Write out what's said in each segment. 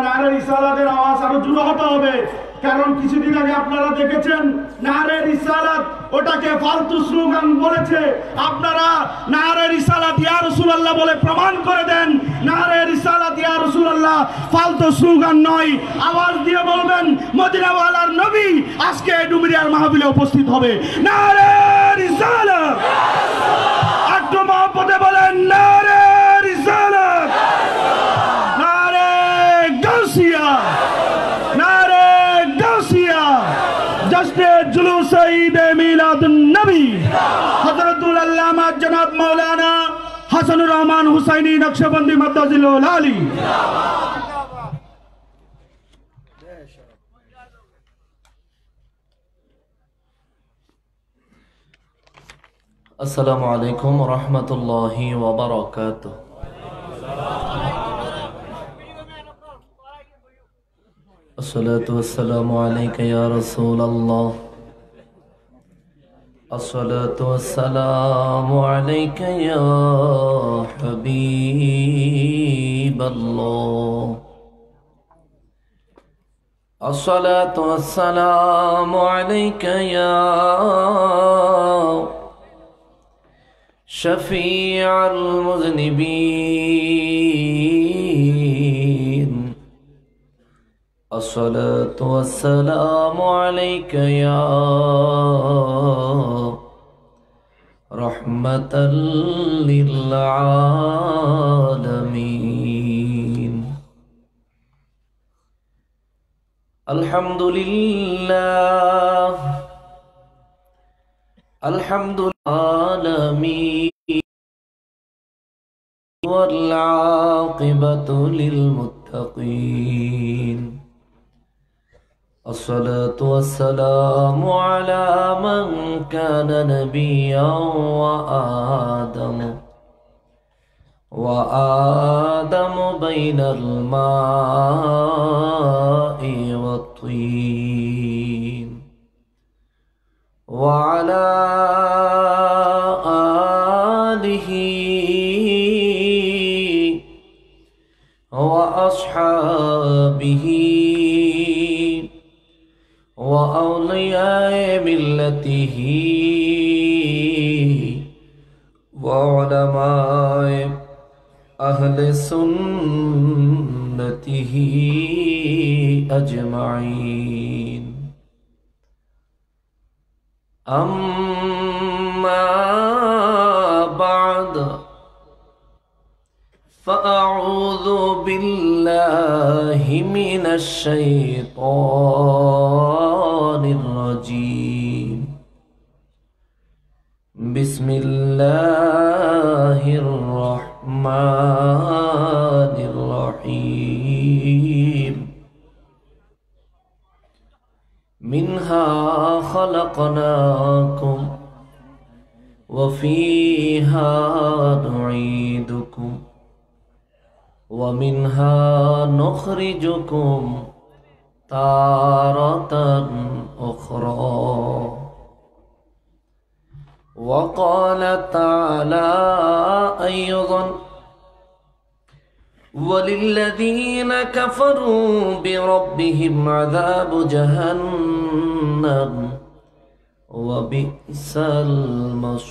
নারে রিসালাতের আওয়াজ আরো জোরে হতে হবে, কারণ কিছুদিন আগে আপনারা দেখেছেন নারে রিসালাত ওটাকে ফালতু স্লোগান বলেছে। আপনারা নারে রিসালাত ইয়া রাসূলুল্লাহ বলে প্রমাণ করে দেন নারে রিসালাত ইয়া রাসূলুল্লাহ ফালতু স্লোগান নয়। আওয়াজ দিয়ে বলবেন মদিনাওয়ালার নবী আজকে ডুমরিয়ার মাহফিলে উপস্থিত হবে। নারে রিসালাত, একটু মহব্বতে বলেন নারে রিসালাত, নারে গাউসিয়া, নারে গাউসিয়া, জশ্নে জুলুস ঈদ মিলাদুন নবী হযরতুল আল্লামা জনাব মাওলানা হাসানুর রহমান হুসাইনি নকশবন্দি মাদ্দাজিলুল আলী। আসসালামু আলাইকুম ওয়া রাহমাতুল্লাহি ওয়া বারাকাতুহু। আসসালাতু ওয়াসসালামু আলাইকা ইয়া রাসূলাল্লাহ, আসসালাতু ওয়াসসালামু আলাইকা ইয়া হাবিবাল্লাহ, আসসালাতু ওয়াসসালামু আলাইকা ইয়া شفيع المذنبين، الصلاة والسلام عليك يا رحمة للعالمين. الحمد لله، الحمد للعالمين، والعاقبة للمتقين. الصلاة والسلام على من كان نبيا وآدم بين الماء والطين، وعلى آله وأصحابه وأولياء ملته وعلماء أهل سنته أجمعين. أما بعد، فأعوذ بالله من الشيطان الرجيم. بسم الله الرحمن الرحيم. منها خلقناكم وفيها نعيدكم ومنها نخرجكم تارة أخرى. وقال تعالى أيضا: وللذين كفروا بربهم عذاب جهنم وبئس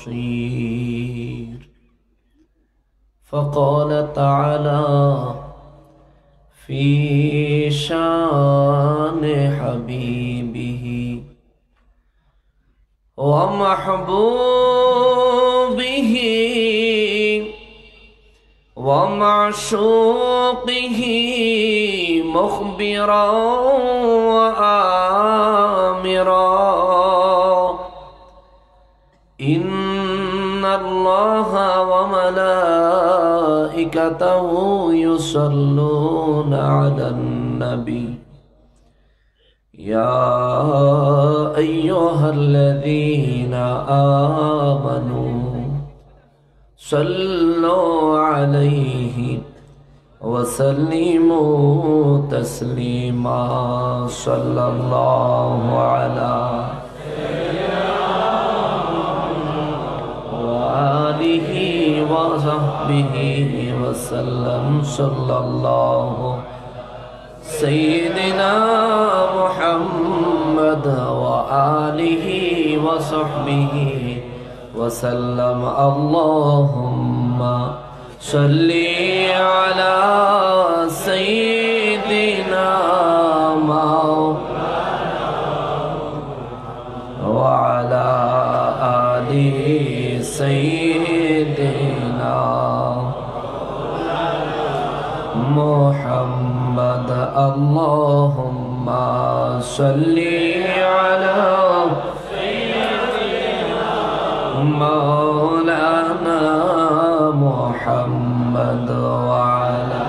المصير. فقال تعالى في شان حبيبه ومحبوبه ومعشوقه مخبرا وآمرا: إن الله وملائكته يصلون على النبي يا أيها الذين آمنوا صلوا عليه وسلموا تسليما. صلى الله على وآله وصحبه وسلم. صلى الله سيدنا محمد وآله وصحبه وسلم اللهم صل على سيدنا وعلى آله سيدنا محمد اللهم صل على مولانا محمد وعلى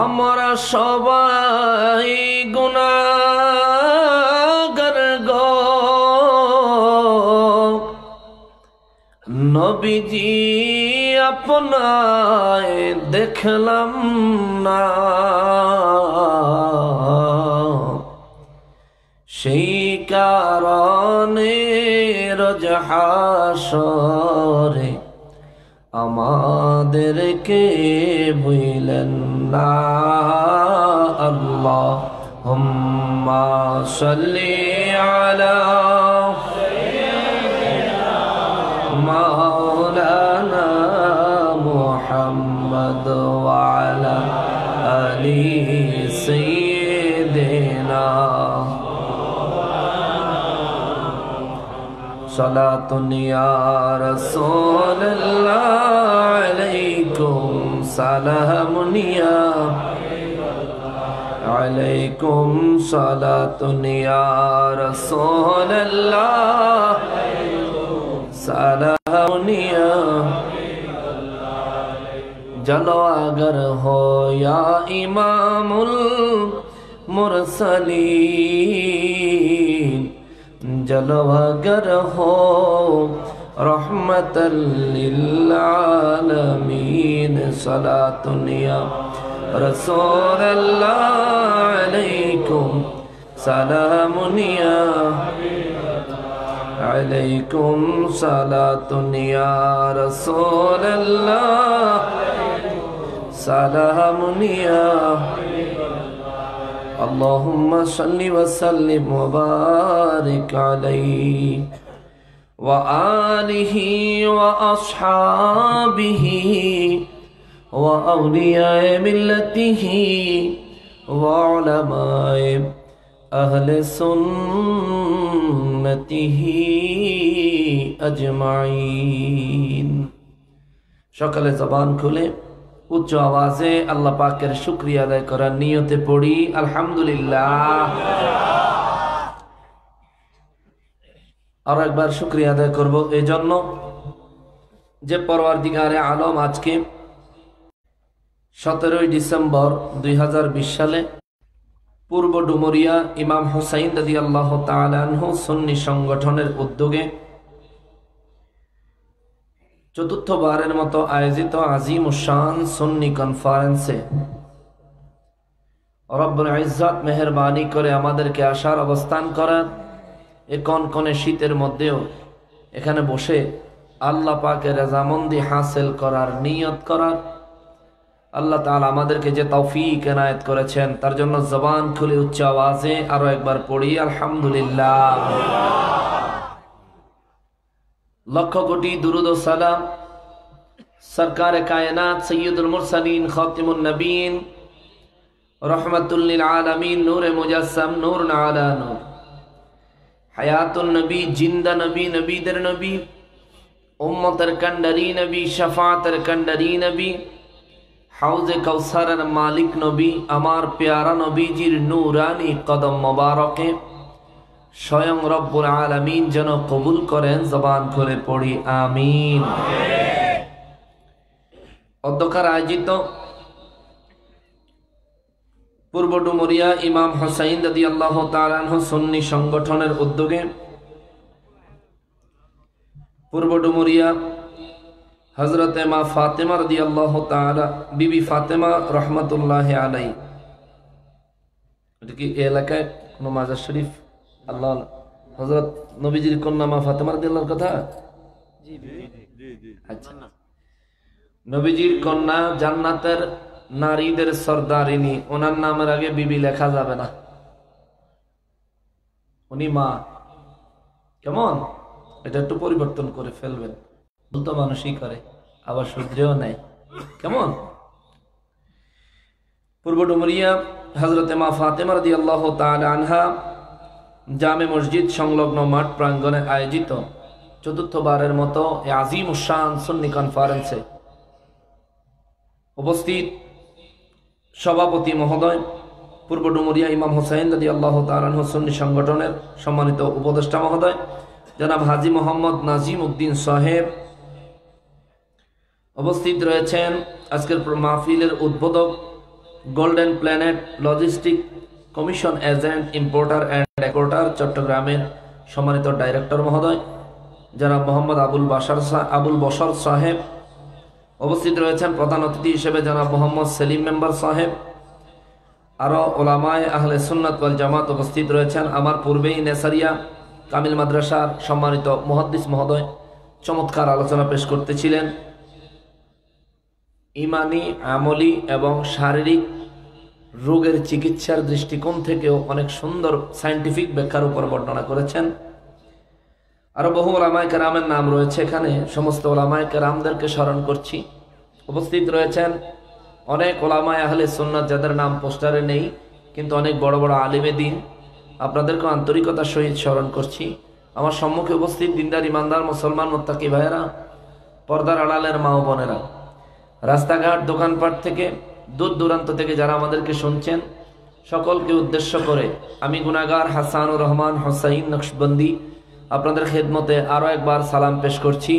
আমরা সবাই গুনাহগার গো, নবীজি আপনায় দেখলাম না, সেই কারণে রোজ হাসরে আমাদেরকে ভুলেন না। আল্লাহুম্মা সাল্লি আলা মাওলানা মুহাম্মদ ওয়া আলা আলি সাইয়্যিদিনা। সালাতুন ইয়া রাসূলুল্লাহ আলাইকুম সালামুন ইয়া আলাইকুম সালাতুন ইয়া রাসূলুল্লাহ সালামুন ইয়া জলওয়াगर हो या इमामुल मुरसलीन, जलवागर हो रहमतल लिल आलमीन। सलातुन या रसूलल्लाह अलैकुम सलामुन या अलैकुम सलातुन या रसूलल्लाह सलामुन या। अल्लाहुम्मा सल्लि व सल्लिम व बारिक अलैहि व आलिहि व अस्हाबिहि व औलियाए मिल्लतिहि व उलमाए अहले सुन्नतिहि अजमाइन। সকলে জবান খুলে উচ্চ আওয়াজে আল্লাহ পাকের শুকরিয়া আদায় করার নিয়তে পড়ি আলহামদুলিল্লাহ। আর একবার শুকরিয়া আদায় করব এই জন্য যে পরওয়ারদিগারে আলম আজকে 17 ডিসেম্বর 2020 সালে পূর্ব ডুমুরিয়া ইমাম হুসাইন রাদিয়াল্লাহু তাআলা আনহু সুন্নি সংগঠনের উদ্যোগে চতুর্থবারের মতো আয়োজিত আজিমুশান সুন্নি কনফারেন্সে রব্বুল ইজ্জত মেহেরবানি করে আমাদেরকে আসার অবস্থান করার, এ কনকনে শীতের মধ্যেও এখানে বসে আল্লাহ পাকের রাজামন্দি হাসিল করার নিয়ত করার, আল্লাহ তাআলা আমাদেরকে যে তৌফিক এনায়েত করেছেন তার জন্য জবান খুলে উচ্চ আওয়াজে আরো একবার পড়ি আলহামদুলিল্লাহ। লক্ষ কোটি দুরুদ ও সালাম সরকারে কায়নাত সৈয়দুল মুরসালিন খাতিমুন নবীন রহমাতুল লিল আলামিন নূরে মুজাসসাম নূর আলা নূর হায়াতুন নবী জিন্দা নবী নবীদের নবী উম্মতের কান্ডারি নবী শাফাতের কান্ডারি নবী হাউজে কাউসারের মালিক নবী আমার প্যারা নবীজির নূরানি কদম মোবারকে স্বয়ং রব্বুল আলামিন যেন কবুল করেন। জবান খুলে পড়ি আমিন। অধ্যক্ষার আয়োজিত পূর্ব ডুমুরিয়া ইমাম হুসাইন রাদিয়াল্লাহু তাআলা আনহু সুন্নি সংগঠনের উদ্যোগে পূর্ব ডুমুরিয়া হযরতে মা ফাতেমা রাদিয়াল্লাহু তাআলা বিবি ফাতেমা রহমাতুল্লাহি আলাইহি, এটা কি এই এলাকায় কোনো মাজার শরীফ? আল্লাহ হযরত নবীজির কন্যা মা ফাতেমা রাদিয়াল্লাহুর কথা আচ্ছা, নবীজির কন্যা জান্নাতের নারীদের সর্দারিনী, ওনার নামের আগে বিবি লেখা যাবে না, উনি মা। কেমন? এটা একটু পরিবর্তন করে ফেলবেন। ভুল তো মানুষই করে, আবার শুধরেও নেয়। কেমন? পূর্ব ডুমুরিয়া হযরতে মা ফাতেমা রাদিয়াল্লাহু তাআলা আনহা জামে মসজিদ সংলগ্ন মাঠ প্রাঙ্গণে আয়োজিত চতুর্থবারের মতো এই আজিম উশান সুন্নি কনফারেন্সে উপস্থিত সভাপতি মহোদয়, পূর্ব ডুমুরিয়া ইমাম হোসেন রাদিয়াল্লাহু তাআলা আনহু সুন্নি সংগঠনের সম্মানিত উপদেষ্টা মহোদয় জনাব হাজী মোহাম্মদ নাজিম উদ্দিন সাহেব, উপস্থিত রয়েছেন আজকের মাহফিলের উদ্বোধক, golden planet logistic commission agent importer and exporter চট্টগ্রামের সম্মানিত ডাইরেক্টর মহোদয় জনাব মোহাম্মদ আবুল বশর সাহেব, উপস্থিত রয়েছেন প্রধান অতিথি হিসেবে জনাব মোহাম্মদ সেলিম মেম্বার সাহেব, আরও ওলামায়ে আহলে সুন্নাত ওয়াল জামাত উপস্থিত রয়েছেন। আমার পূর্বেই নেসারিয়া কামিল মাদ্রাসার সম্মানিত মুহাদ্দিস মহোদয় চমৎকার আলোচনা পেশ করতেছিলেন। ইমানি, আমলি এবং শারীরিক রোগের চিকিৎসার দৃষ্টিকোণ থেকেও অনেক সুন্দর সায়েন্টিফিক ব্যাখ্যার উপর বর্ণনা করেছেন। আরো বহু ওলামায়ে কেরামের নাম রয়েছে এখানে, সমস্ত ওলামায়ে কেরামদেরকে স্মরণ করছি। উপস্থিত রয়েছেন অনেক ওলামায়ে আহলে সুন্নাত যাদের নাম পোস্টারে নেই, কিন্তু অনেক বড় বড় আলিমে দিন, আপনাদেরকে আন্তরিকতার সহিত স্মরণ করছি। আমার সম্মুখে উপস্থিত দিনদার ইমানদার মুসলমান মুত্তাকি ভাইয়েরা, পর্দার আড়ালের মা ও বোনেরা, রাস্তাঘাট দোকানপাট থেকে দূর দূরান্ত থেকে যারা আমাদেরকে শুনছেন, সকলকে উদ্দেশ্য করে আমি গুনাহগার হাসানুর রহমান হোসাইন নকশবন্দি আপনাদের খেদমতে আরো একবার সালাম পেশ করছি,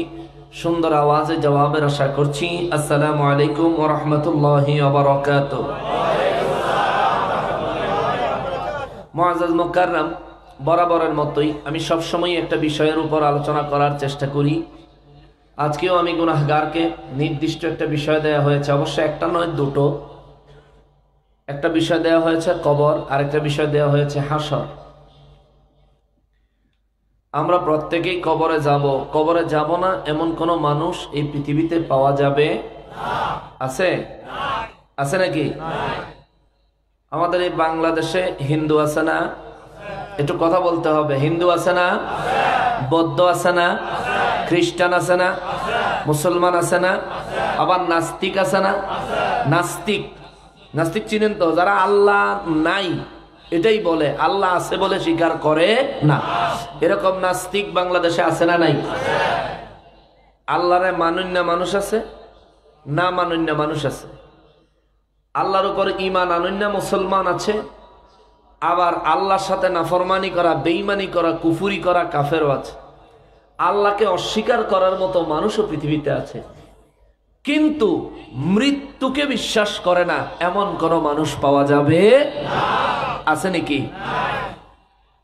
সুন্দর আওয়াজে জবাবের আশা করছি। আসসালামু আলাইকুম ওয়া রাহমাতুল্লাহি ওয়া বারাকাতুহু। মুআজ্জাজ মুকাররম, বরাবরের মতোই আমি সবসময় একটা বিষয়ের উপর আলোচনা করার চেষ্টা করি। আজকেও আমি গুনাহগারকে নির্দিষ্ট একটা বিষয় দেয়া হয়েছে, অবশ্য একটা নয়, দুটো। একটা বিষয় দেয়া হয়েছে কবর, আরেকটা বিষয় দেয়া হয়েছে হাসর। আমরা প্রত্যেকেই কবরে যাব। কবরে যাব না এমন কোন মানুষ এই পৃথিবীতে পাওয়া যাবে? আছে? আছে নাকি? আমাদের এই বাংলাদেশে হিন্দু আছে না? একটু কথা বলতে হবে। হিন্দু আছে না? বৌদ্ধ আছে না? খ্রিস্টান আছে না? মুসলমান আছে না? আবার নাস্তিক আছে না? নাস্তিক, নাস্তিক চিনেন তো? যারা আল্লাহ নাই এটাই বলে, আল্লাহ আছে বলে স্বীকার করে না, এরকম নাস্তিক বাংলাদেশে আছে না নাই? আল্লাহরে মানুন না মানুষ আছে, না মানুন না মানুষ আছে। আল্লাহর উপর ঈমান আনুন না মুসলমান আছে, আবার আল্লাহর সাথে নাফরমানি করা, বেঈমানি করা, কুফরি করা কাফেরও আছে। আল্লাহকে অস্বীকার করার মতো মানুষও পৃথিবীতে আছে, কিন্তু মৃত্যুকে বিশ্বাস করে না এমন কোন মানুষ পাওয়া যাবে? আছে নাকি?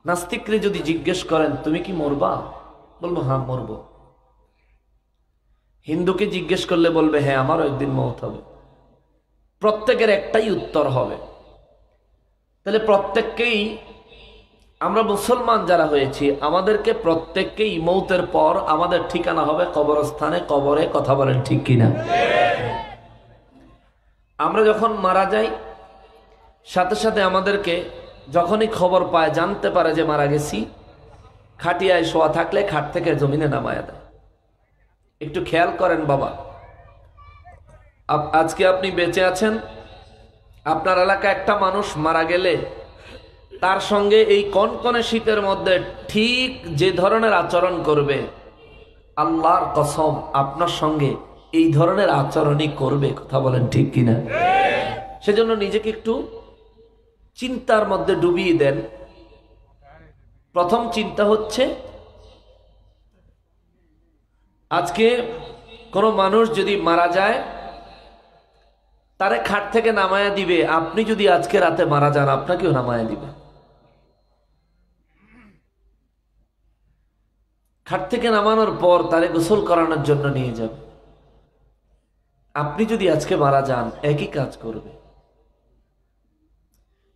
নাস্তিকরে যদি জিজ্ঞেস করেন তুমি কি মরবা, বলবো হ্যাঁ মরব। হিন্দুকে জিজ্ঞেস করলে বলবে হ্যাঁ আমারও একদিন মওত হবে। প্রত্যেকের একটাই উত্তর হবে। তাহলে প্রত্যেককেই, আমরা মুসলমান যারা হয়েছি আমাদেরকে প্রত্যেককেই মৌতের পর আমাদের ঠিকানা হবে কবরস্থানে, কবরে। কথা বলেন ঠিক কিনা? আমরা যখন মারা যাই সাথে সাথে আমাদেরকে যখনই খবর পায়, জানতে পারে যে মারা গেছি, খাটিয়ায় শোয়া থাকলে খাট থেকে জমিনে নামায়া দেয়। একটু খেয়াল করেন বাবা, আজকে আপনি বেঁচে আছেন, আপনার এলাকায় একটা মানুষ মারা গেলে তার সঙ্গে এই কনকনে শীতের মধ্যে ঠিক যে ধরনের আচরণ করবে, আল্লাহর কসম আপনার সঙ্গে এই ধরনের আচরণই করবে। কথা বলেন ঠিক কিনা? সেজন্য নিজেকে একটু চিন্তার মধ্যে ডুবিয়ে দেন। প্রথম চিন্তা হচ্ছে, আজকে কোনো মানুষ যদি মারা যায় তারে খাট থেকে নামায়া দিবে, আপনি যদি আজকে রাতে মারা যান আপনাকেও নামায়া দিবে। খাট থেকে নামানোর পর তারে গোসল করানোর জন্য নিয়ে যাবে। আপনি যদি আজকে মারা যান একই কাজ করবে,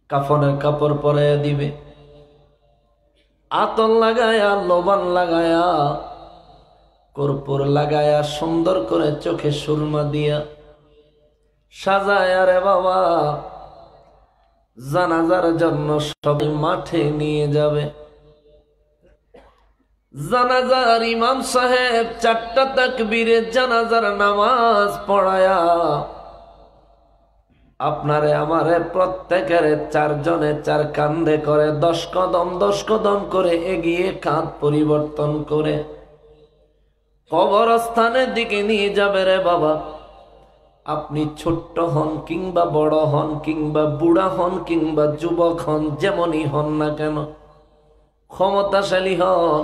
কাফনের কাপড় পরাইয়া দিবে, আতর লাগায়া, লোবান লাগায়া, কর্পূর লাগায়া সুন্দর করে চোখে সুরমা দিয়া সাজায়া রে বাবা জানাজার জন্য সবাই মাঠে নিয়ে যাবে। জানাজার ইমাম সাহেব 4টা তাকবীরে জানাজার নামাজ পড়ায়া আপনারে আমারে প্রত্যেকের 4 জনে 4 কান্দে করে 10 কদম করে এগিয়ে কাঁধ পরিবর্তন করে কবরস্থানের দিকে নিয়ে যাবে রে বাবা। আপনি ছোট্ট হন কিংবা বড় হন কিংবা বুড়া হন কিংবা যুবক হন, যেমনই হন না কেন, ক্ষমতাশালী হন,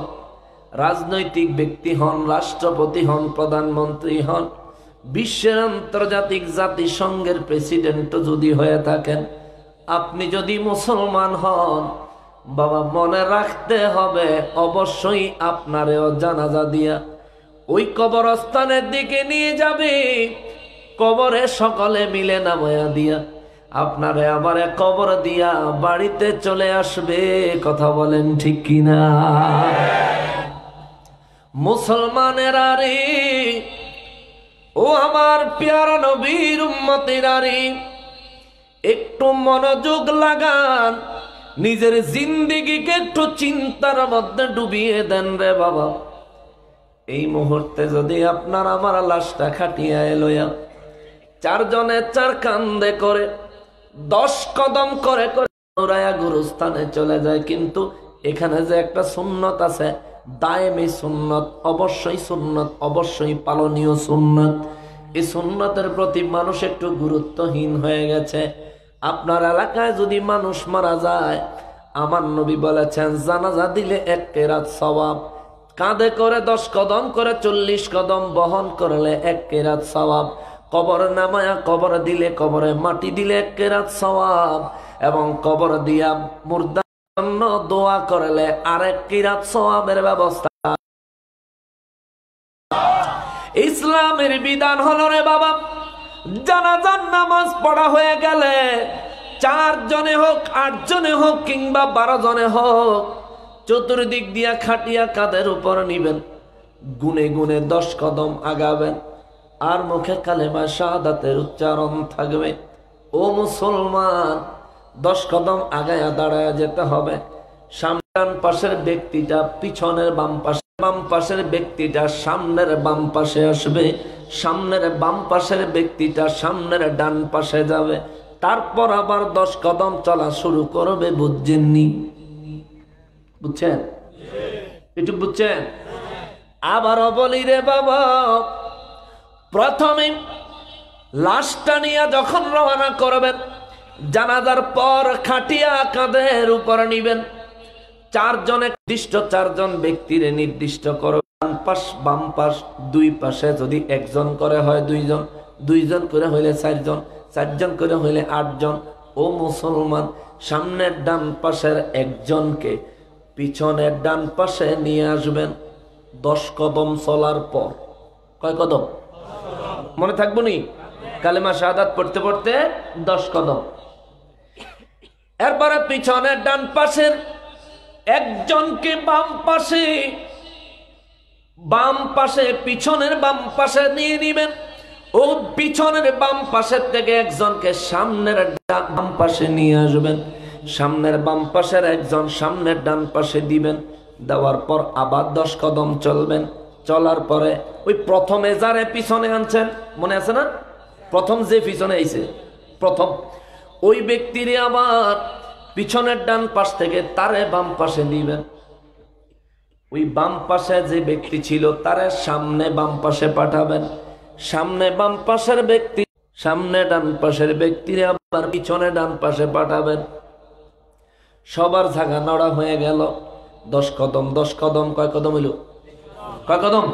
রাজনৈতিক ব্যক্তি হন, রাষ্ট্রপতি হন, প্রধানমন্ত্রী হন, বিশ্বের আন্তর্জাতিক জাতিসংঘের প্রেসিডেন্টও যদি হয়ে থাকেন, আপনি যদি মুসলমান হন বাবা, মনে রাখতে হবে অবশ্যই আপনারেও জানাজা দিয়া ওই কবরস্থানের দিকে নিয়ে যাবে। কবরে সকলে মিলে নামায়া দিয়া আপনারে আমারে কবর দিয়া বাড়িতে চলে আসবে। কথা বলেন ঠিক কিনা? মুসলমানেরা রে, ও আমার প্যারা নবীর উম্মতেরা রে, একটু মনোযোগ লাগান, নিজের জিন্দেগিকে একটু চিন্তার মধ্যে ডুবিয়ে দেন রে বাবা। এই মুহূর্তে যদি আপনার আমার লাশটা খাটিয়া এলোয়া 4 জনে 4 কান্দে করে 10 কদম করে দৌড়ায়া গুরুস্থানে চলে যায়, কিন্তু এখানে যে একটা সুন্নত আছে, দায়েমি সুন্নত, অবশ্যই পালনীয় সুন্নত, এই সুন্নতের প্রতি মানুষ একটু গুরুত্বহীন হয়ে গেছে। আপনার এলাকায় যদি মানুষ মারা যায়, আমার নবী বলেছেন জানাজা দিলে 1 কেরাত সওয়াব, কাঁধে করে 10 কদম করে 40 কদম বহন করলে 1 কেরাত সওয়াব, কবর নামায়া কবর দিলে, কবরে মাটি দিলে 1 কেরাত সওয়াব, এবং কবর দিয়া মুর্দার জন্য দোয়া করলে আরেক কেরাত সওয়াবের ব্যবস্থা। ইসলামের বিধান হলো রে বাবা, জানাজার নামাজ পড়া হয়ে গেলে 4 জনে হোক, 8 জনে হোক কিংবা 12 জনে হোক, চতুর্দিক দিয়া খাটিয়া কাঁধের উপর নিবেন, গুনে গুনে 10 কদম আগাবেন, আর মুখে কালেমা শাহাদাতের উচ্চারণ থাকবে। ও মুসলমান, 10 কদম আগায়া দাঁড়ায়া যেতে হবে। সামনের পাশের ব্যক্তিটা পিছনের বাম পাশে, বাম পাশের ব্যক্তিটা সামনের বাম পাশে আসবে, সামনের বাম পাশের ব্যক্তিটা সামনের ডান পাশে যাবে, তারপর আবার 10 কদম চলা শুরু করবে। বুঝছেননি? বুঝছেন? একটু বুঝছেন? আবারও বলি রে বাবা, প্রথমে লাশটা নিয়ে যখন রওনা করবেন, জানাজার পর খাটিয়া কাঁধের উপর নিবেন। 4 জনে নির্দিষ্ট 4 জন ব্যক্তিরে নির্দিষ্ট করবেন, ডান পাশ বাম পাশ 2 পাশে যদি 1 জন করে হয় 2 জন, 2 জন করে হইলে 4 জন, 4 জন করে হইলে 8 জন। ও মুসলমান, সামনের ডান পাশের 1 জনকে পিছনের ডান পাশে নিয়ে আসবেন 10 কদম চলার পর। কয় কদম মনে থাকবো নি? কালেমা শাহাদাত পড়তে পড়তে 10 কদম। এরপরে পিছনের ডান পাশের 1 জনকে বাম পাশে পিছনের বাম পাশে নিয়ে নিবেন। ও পিছনের বাম পাশের থেকে 1 জনকে সামনের বাম পাশে নিয়ে আসবেন। সামনের বাম পাশের 1 জন সামনের ডান পাশে দিবেন। দেওয়ার পর আবার 10 কদম চলবেন। চলার পরে ওই প্রথমে যারে পিছনে আনছেন, মনে আছে না? প্রথম যে পিছনে আইছে, প্রথম ওই ব্যক্তিরে আবার পিছনের ডান পাশ থেকে তারে বাম পাশে নিবেন। ওই বাম পাশে যে ব্যক্তি ছিল তারে সামনে বাম পাশে পাঠাবেন। সামনে বাম পাশের ব্যক্তি, সামনে ডান পাশের ব্যক্তিরে আবার পিছনে ডান পাশে পাঠাবেন। সবার জায়গা নড়া হয়ে গেল। 10 কদম 10 কদম, কয় কদম হইল? কয় কদম?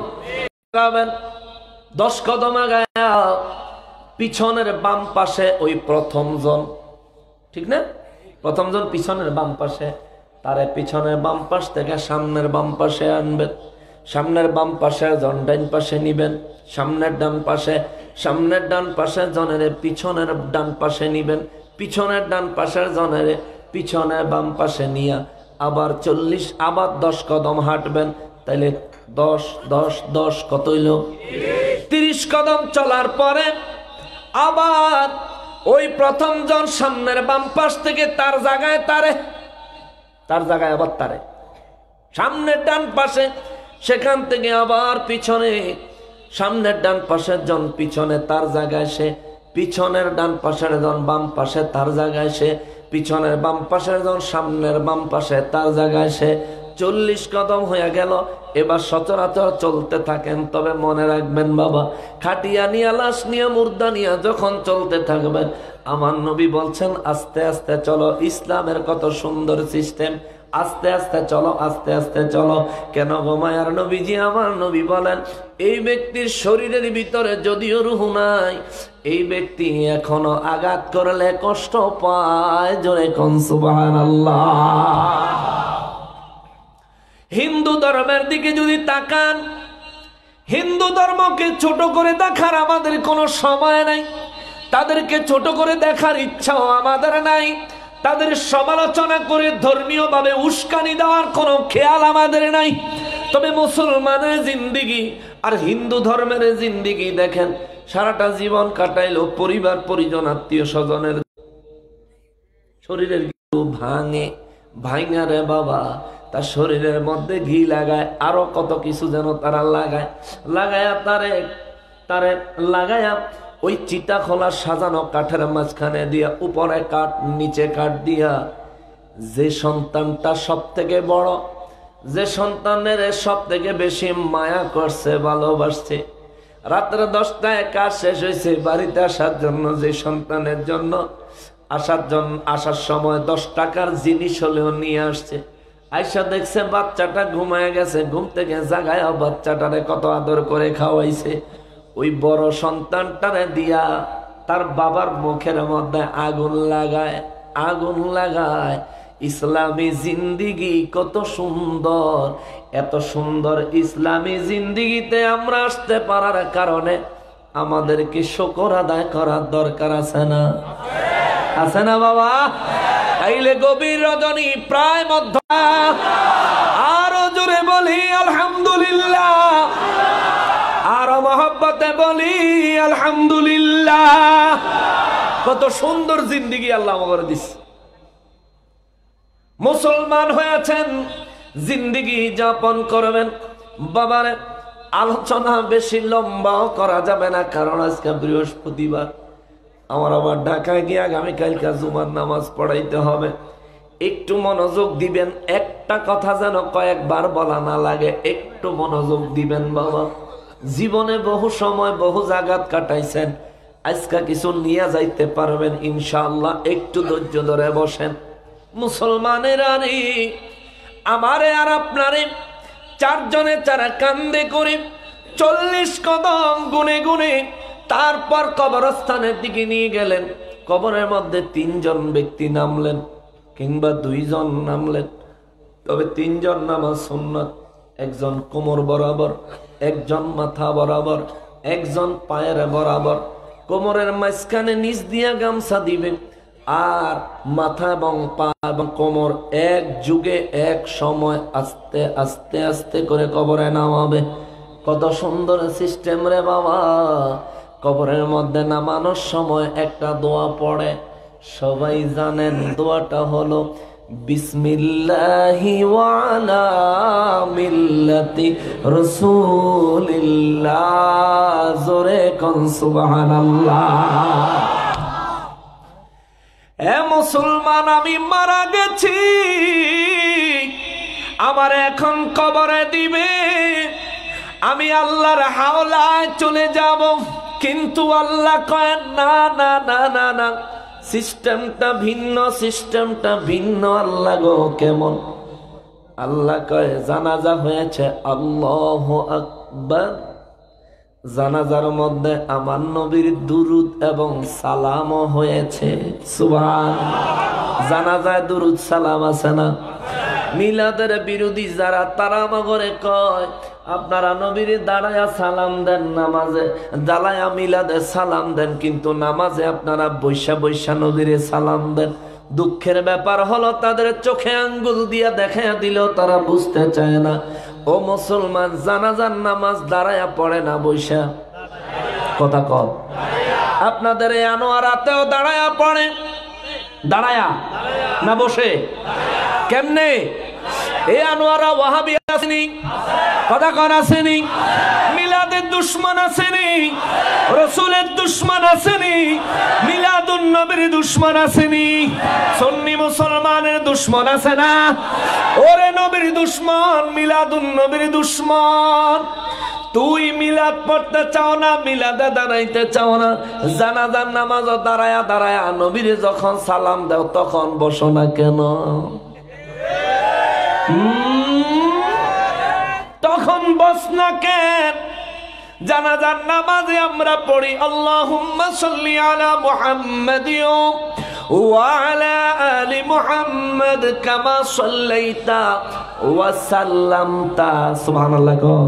10 কদম আগায়া পিছনের বাম পাশে ওই প্রথম জন, ঠিক না? প্রথম জন পিছনের বাম পাশে, তারে পিছনের বাম পাশ থেকে সামনের বাম পাশে আনবেন। সামনের বাম পাশে জন ডান পাশে নিবেন। সামনের ডান পাশে জনের পিছনের ডান পাশে নিবেন। পিছনের ডান পাশের জনের পিছনে বাম পাশে নিয়া আবার 10 কদম হাঁটবেন। তাইলে 10 10 10 কত হইল? 30 কদম চলার পরে আবার ওই প্রথম জন সামনের বাম পাশ থেকে তার জায়গায় আবার তারে, সামনের ডান পাশে, সেখান থেকে আবার পিছনে, সামনের ডান পাশের জন পিছনে তার জায়গায় সে, পিছনের ডান পাশের জন বাম পাশে তার জায়গায় সে, পিছনের বাম পাশের জন সামনের বাম পাশে তার জায়গায় সে। 40 কদম হয়ে গেল। এবার সচরাচর চলতে থাকেন, তবে মনে রাখবেন বাবা, খাটিয়া নিয়ে, লাশ নিয়ে, মুর্দা নিয়ে যখন চলতে থাকবেন, আমার নবী বলছেন আস্তে আস্তে চলো। ইসলামের কত সুন্দর সিস্টেম, আস্তে আস্তে চলো, আস্তে আস্তে চলো। কেন গো মায়ার নবীজি? আমার নবী বলেন, এই ব্যক্তির শরীরের ভিতরে যদিও রূহ নাই, এই ব্যক্তি এখনো আঘাত করলে কষ্ট পায়। জোরে কোন সুবহানাল্লাহ। হিন্দু ধর্মের দিকে যদি তাকান, হিন্দু ধর্মকে ছোট করে দেখার আমাদের কোনো সময় নাই, তাদেরকে ছোট করে দেখার ইচ্ছাও আমাদের নাই, তাদের সমালোচনা করে ধর্মীয় ভাবে উস্কানি দেওয়ার কোনো খেয়াল আমাদের নাই। তবে মুসলমানের জিন্দিগি আর হিন্দু ধর্মের জিন্দিগি দেখেন, সারাটা জীবন কাটাইলো পরিবার পরিজন আত্মীয় স্বজনের শরীরের ভাঙা রে বাবা, তার শরীরের মধ্যে ঘি লাগায়, আরো কত কিছু যেন তারা লাগায়া তারে লাগায়া ওই চিতা খোলা সাজানো কাঠের মাঝখানে দিয়া, উপরে কাঠ নিচে কাঠ দিয়া, যে সন্তানটা সব থেকে বড়, যে সন্তানের সব থেকে বেশি মায়া করছে, ভালোবাসছে, রাত্রে 10টায় কাজ শেষ হয়েছে, বাড়িতে আসার জন্য যে সন্তানের জন্য আসার সময় 10 টাকার জিনিস হলেও নিয়ে আসছে, আয়সা দেখছে বাচ্চাটা ঘুমায় গেছে, ঘুম থেকে জাগায় বাচ্চাটারে কত আদর করে খাওয়াইছে, ওই বড় সন্তানটারে দিয়া তার বাবার মুখের মধ্যে আগুন লাগায়। ইসলামী জিন্দিগি কত সুন্দর, এত সুন্দর ইসলামী জিন্দিগিতে আমরা আসতে পারার কারণে আমাদেরকে শুকর আদায় করার দরকার আছে না? আছে না বাবা? তাইলে গভীর রজনী প্রায় মধ্য, আরো জোরে বলি আলহামদুলিল্লাহ, আরো মহব্বতে বলি আলহামদুলিল্লাহ। কত সুন্দর জিন্দিগি আল্লাহ আমাদের দিচ্ছে। মুসলমান হয়েছেন, জিন্দিগি যাপন করবেন। বাবারে, আলোচনা বেশি লম্বাও করা যাবে না, কারণ আজকে বৃহস্পতিবার, আমার আবার ঢাকায় গিয়ে আগামীকালকে জুমার নামাজ পড়াইতে হবে। একটু মনোযোগ দিবেন, একটা কথা যেন কয়েকবার বলা না লাগে, একটু মনোযোগ দিবেন বাবা। জীবনে বহু সময় বহু জায়গাত কাটাইছেন, আজকে কিছু নিয়ে যাইতে পারবেন ইনশাআল্লাহ। একটু ধৈর্য ধরে বসেন। মুসলমানের আরে আমারে আর আপনারে 4 জনে 4 কান্দে করে 40 কদম গুনে গুনে তারপর কবরস্থানের দিকে নিয়ে গেলেন। কবরের মধ্যে 3 জন ব্যক্তি নামলেন, কিংবা 2 জন নামলেন, তবে 3 জন নামা সুন্নাত। একজন কোমর বরাবর, একজন মাথা বরাবর, একজন পায়ের বরাবর। কোমরের মাঝখানে নিচ দিয়া গামছা দিবেন, আর মাথা এবং পা এবং কোমর এক যুগে এক সময় আস্তে আস্তে আস্তে করে কবরে নামাবে। কত সুন্দর সিস্টেম রে বাবা। কবরের মধ্যে নামানোর সময় একটা দোয়া পড়ে, সবাই জানেন দোয়াটা হলো বিসমিল্লাহি ওয়া আলা মিল্লাতি রাসূলিল্লাহ। জোরে কোন সুবহানাল্লাহ। এ মুসলমান, আমি মারা গেছি, আমার এখন কবরে দিবে, আমি আল্লাহর হাওলায় চলে যাব। কিন্তু আল্লাহ কয় না না না না না, সিস্টেমটা ভিন্ন, সিস্টেমটা ভিন্ন। আল্লাহ গো কেমন? আল্লাহ কয় জানাজা হয়েছে, আল্লাহু আকবার। জানাজার মধ্যে আমার নবীর দুরুদ এবং সালামও হয়েছে। সুবহানাল্লাহ। জানাজায় দুরুদ সালাম আছে না? মিলাদের বিরোধী যারা, তারা আমাগরে কয় আপনারা নবীর দাঁড়ায়া সালাম দেন, নামাজে দাঁড়ায়া মিলাদে সালাম দেন, কিন্তু নামাজে আপনারা বৈশা বৈশা নবীরে সালাম দেন। দুঃখের ব্যাপার হলো তাদের চোখে আঙ্গুল দিয়া দেখা দিলেও তারা বুঝতে চায় না। ও মুসলমান, জানাজার নামাজ দাঁড়ায়া পড়ে না বৈশা? কথা কম। আপনাদের এই আনোয়ারাতেও দাঁড়ায়া পড়ে? দাঁড়ায়া না বসে? কেমনে? এই আনোয়ারা ওয়াহাবি আসেনি? কথা কন আসেনি? মিলাদের দুশ্মন আসেনি? রসুলের দুশ্মন আসেনি? মিলাদুন নবীর দুশ্মন আসেনি? সুন্নি মুসলমানের দুশ্মন আছে না? ওরে নবীর দুশ্মন, মিলাদুন নবীর দুশ্মন। তুই মিলাদ পড়তে চাও না, মিলাদে দাঁড়াইতে চাও না, জানাজার নামাজও দাঁড়ায়া দাঁড়ায়া নবীরে যখন সালাম দাও তখন বসো না কেন? তখন বস না কেন? জানাজার নামাজে আমরা পড়ি আল্লাহুম্মা সাল্লি আলা মুহাম্মাদিন ওয়া আলা আলি মুহাম্মাদ কামা সাল্লাইতা ওয়া সাল্লামতা, সুবহানাল্লাহ গো,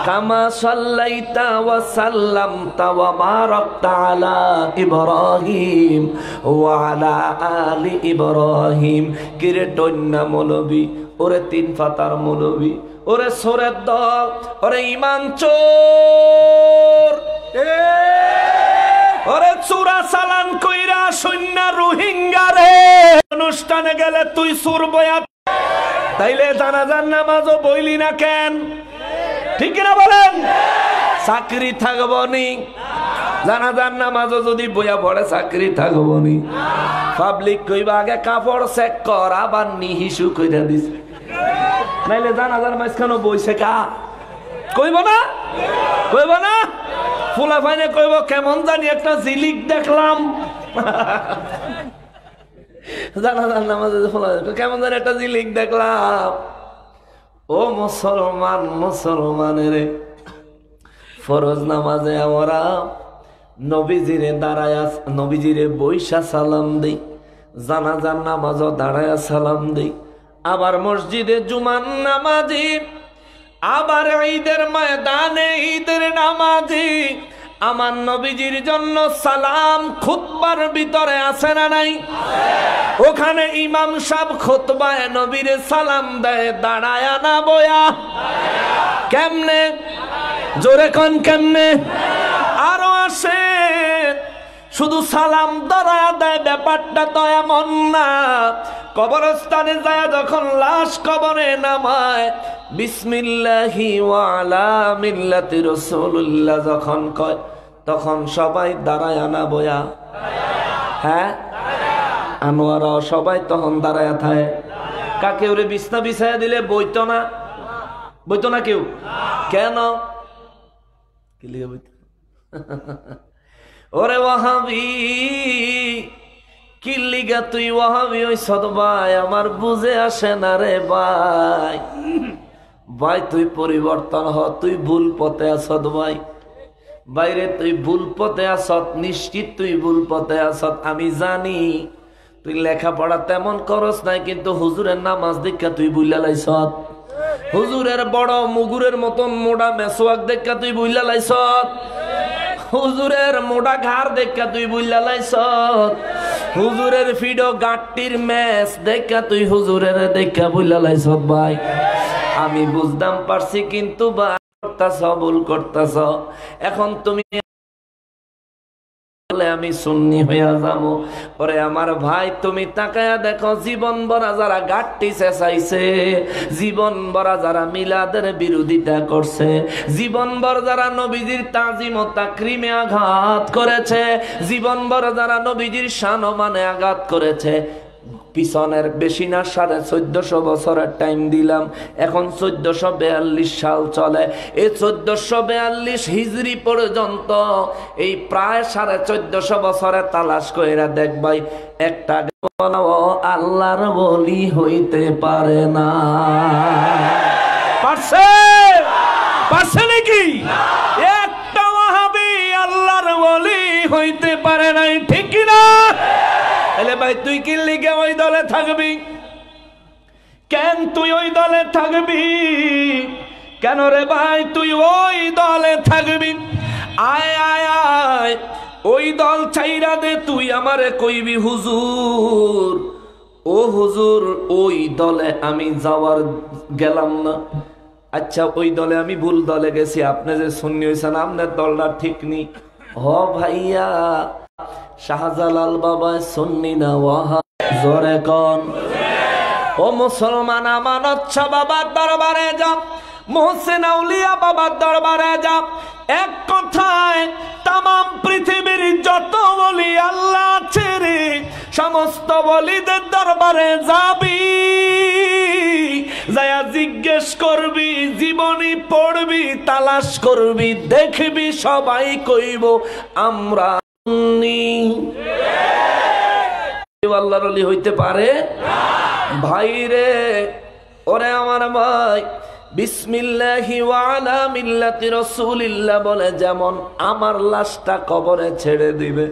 কামা সাল্লাইতা ওয়া সাল্লামতা ওয়া বারাকতা আলা ইব্রাহিম ওয়া আলা আলি ইব্রাহিম। কিরে টন্না মৌলবী, ওরে তিন ফাতার মৌলবী, ওরে সোরের দল, ওরে ইমান চোর, ওরে চূড়া চালান কইরা সৈন্য রোহিঙ্গা রে অনুষ্ঠানে গেলে তুই সুর বয়া, তাইলে জানাজার নামাজও বইলি না কেন? ঠিক না বলেন? চাকরি থাকবো নি? জানাজার নামাজও যদি বইয়া পড়ে চাকরি থাকবো নি? পাবলিক কইবা আগে কাপড় চেক কর, আবার নিহিসু কইরা দিস, নাইলে জানাজার মাঝখানে বইছে কা? কইব না? কইব না? ফুলা ফাইনে কইব কেমন জানি একটা জিলিক দেখলাম। জানাজার নামাজে কেমন জানি একটা জিলিক দেখলাম। ও মুসলমান, মুসলমানের ফরজ নামাজে আমরা নবীজিরে দাঁড়ায়া, নবীজিরে বৈশা সালাম দেই, জানাজার নামাজও দাঁড়ায়া সালাম দেই। আবার মসজিদে জুমার নামাজি, আবার ঈদের ময়দানে ঈদের নামাজি আমার নবীজির জন্য সালাম খুতবার ভিতরে আছে না নাই? ওখানে ইমাম সাহেব খুতবায় নবীর সালাম দেয় দাঁড়ায়া না বয়া? কেমনে? জোরে কোন কেমনে? আরো আসে শুধু সালাম দাঁড়ায়া দেয়, ব্যাপারটা তো এমন না। কবরস্থানে যায় যখন লাশ কবরে নামায় বিসমিল্লাহি ওয়া আলা মিল্লাতি রাসূলুল্লাহ যখন কয় তখন সবাই দাঁড়ায় না বয়া? হ্যাঁ, আনোয়ারা সবাই তখন দাঁড়ায় থাকে। কাকে ওরে বিছনা বিছায়া দিলে বইতো না? বইতো না কেউ? কেন? কি লিগে বইতো? ওরে ওয়াহাবি, কি লিগা তুই ওয়াহাবি হইছ ভাই? আমার বুঝে আসে না রে ভাই। ভাই তুই পরিবর্তন হ, তুই ভুল পথে আসত ভাই। বাইরে তুই ভুল পথে আসত, নিশ্চিত তুই ভুল পথে আসত। আমি জানি তুই লেখাপড়া তেমন করস নাই, কিন্তু হুজুরের নামাজ দেখা তুই বুইলা লাইছত। হুজুরের বড় মুগুরের মতন মোড়া মেসোয়াক দেখা তুই বুইলা লাইছত। হুজুরের মোটা ঘাড় দেখা তুই বুইলা লাইছত। হুজুরের ফিডো গাট্টির ম্যাচ দেখা তুই হুজুরের দেখা বুইলা লাইছত। ভাই আমি বুঝতাম পারছি, কিন্তু ভাই করতাছ, ভুল করতাছ। এখন তুমি আমি সুন্নি হইয়া যাবো। পরে আমার ভাই তুমি তাকায়া দেখো, জীবন ভরা যারা গাট্টি চেঁচাইছে, জীবন ভরা যারা মিলাদের বিরোধিতা করছে, জীবন ভর যারা নবীজির তাজিম ও তাকরিমে আঘাত করেছে, জীবন ভর যারা নবীজির শানমানে আঘাত করেছে, পিছনের বেশি না 1450 বছরের টাইম দিলাম, এখন 1442 সাল চলে। এই 1442 হিজরি পর্যন্ত এই প্রায় 1450 বছরে তালাশ কইরা দেখবাই একটা আল্লাহর ওলি হইতে পারে না। পারছে? পারছে নাকি? একটা ওয়াহাবি আল্লাহর ওলি হইতে পারে নাই, ঠিক না? এলে ভাই তুই কি লিগে ওই দলে থাকবি? কেন তুই ওই দলে থাকবি? কেন রে ভাই তুই ওই দলে থাকবি? আয় আয় আয়, ওই দল চাইরা দে তুই আমারে কইবি হুজুর, ও হুজুর ওই দলে আমি যাওয়ার গেলাম না। আচ্ছা ওই দলে আমি ভুল দলে গেছি, আপনি যে সুন্নি হইছেন আপনার দলটা ঠিক নি। হ ভাইয়া শাহজালাল বাবা সুন্নি না ওয়াহা, জোরে কোন। ও মুসলমান আমানত শাহ বাবার দরবারে যা, মোহসেন আউলিয়া বাবার দরবারে যা, এক কথায় তাম পৃথিবীর যত ওলি আল্লাহ আছে রে সমস্ত ওলিদের দরবারে যাবি, যায়া জিজ্ঞেস করবি, জীবনী পড়বি, তালাশ করবি, দেখবি সবাই কইব আমরা আল্লাহর ওলি হইতে পারে ভাই রে। ওরে আমার ভাই, বিসমিল্লাহি ওয়া আলা মিল্লাতি রাসূলিল্লাহ বলে যেমন আমার লাশটা কবরে ছেড়ে দিবে,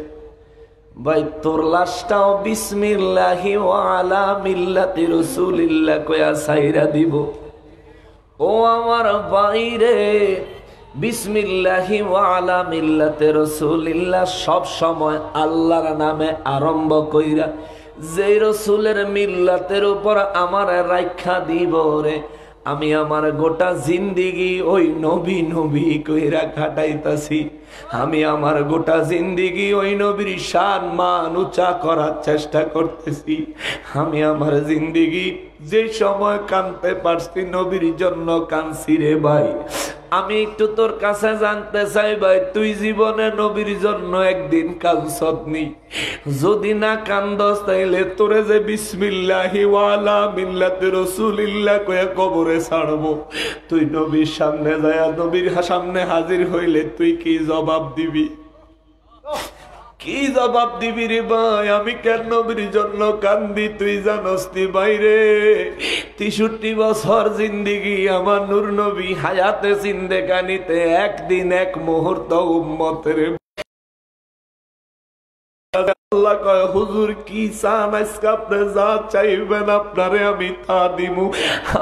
ভাই তোর লাশটাও বিসমিল্লাহি ওয়া আলা মিল্লাতি রাসূলিল্লাহ কয়া ছাইরা দিব। ও আমার ভাই রে, বিসমিল্লাহি ওয়া আলা মিল্লাতি রাসূলিল্লাহ সব সময় আল্লাহর নামে আরম্ভ কইরা, যে রসুলের মিল্লাতের উপর আমার রাইখা দিব রে, আমি আমার গোটা জিন্দিগি ওই নবী নবী কইরা কাটাইতাছি। আমি আমার গোটা জিন্দিগি ওই নবীর শান মান উঁচা করার চেষ্টা করতেছি। আমি আমার জিন্দিগি যে সময় কানতে পারছি নবীর জন্য কানছি রে ভাই। আমি একটু তোর কাছে জানতে চাই ভাই, তুই জীবনে নবীর জন্য একদিন কাঁদছনি? যদি না কান্দস তাইলে তোরে যে বিসমিল্লাহি ওয়া আলা মিল্লাতি রাসূলিল্লাহ কয়ে কবরে ছাড়বো, তুই নবীর সামনে যায়া নবীর সামনে হাজির হইলে তুই কি জবাব দিবি? কি জবাব দিবি রে ভাই? আমি কেন নবীর জন্য কান্দি তুই জানস নি বাইরে? 63 বছর জিন্দিগি আমার নূর নবী হায়াতে জিন্দেগানিতে একদিন এক মুহূর্ত উম্মতের আল্লাহ কয় হুজুর কি চান আজকে আপনি যা চাইবেন আপনারে আমি তা দিমু।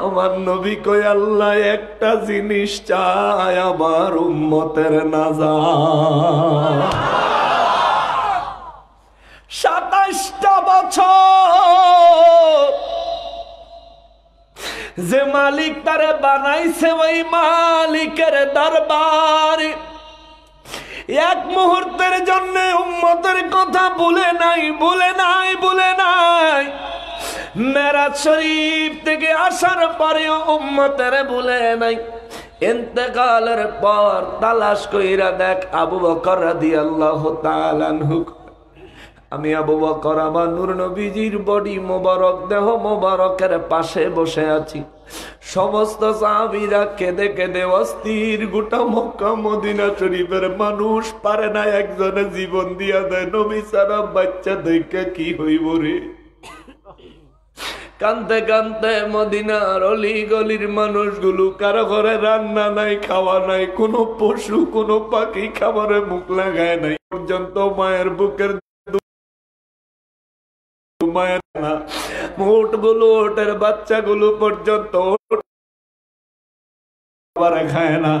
আমার নবী কয় আল্লাহ একটা জিনিস চাই, আমার উম্মতের নাজাত। 27টা বছর যে মালিক তারে বানাইছে ওই মালিকের দরবারে এক মুহূর্তের জন্য উম্মতের কথা ভুলে নাই, ভুলে নাই, ভুলে নাই। মেরাজ শরীফ থেকে আসার পরেও উম্মতের ভুলে নাই। ইন্তেকালের পর তালাশ কইরা দেখ আবু বকর রাদিয়াল্লাহু তাআলা আনহু, আমি আবু বকর আমার নূর নবীজির বডি মোবারক দেহ মোবারকের পাশে বসে আছি। সমস্ত সাহাবীরা কেঁদে কেঁদে অস্থির। গোটা মক্কা মদিনা শরীফের মানুষ পারে না একজনে জীবন দিয়া দেয়, নবী ছাড়া বাচ্চা দেখে কি হইব রে। কানতে কানতে মদিনার অলি গলির মানুষগুলো কারো ঘরে রান্না নাই, খাওয়া নাই, কোনো পশু কোনো পাখি খাবারে মুখ লাগায় নাই পর্যন্ত মায়ের বুকের মায়ের না উটগুলো ওটের বাচ্চাগুলো পর্যন্ত খায় না।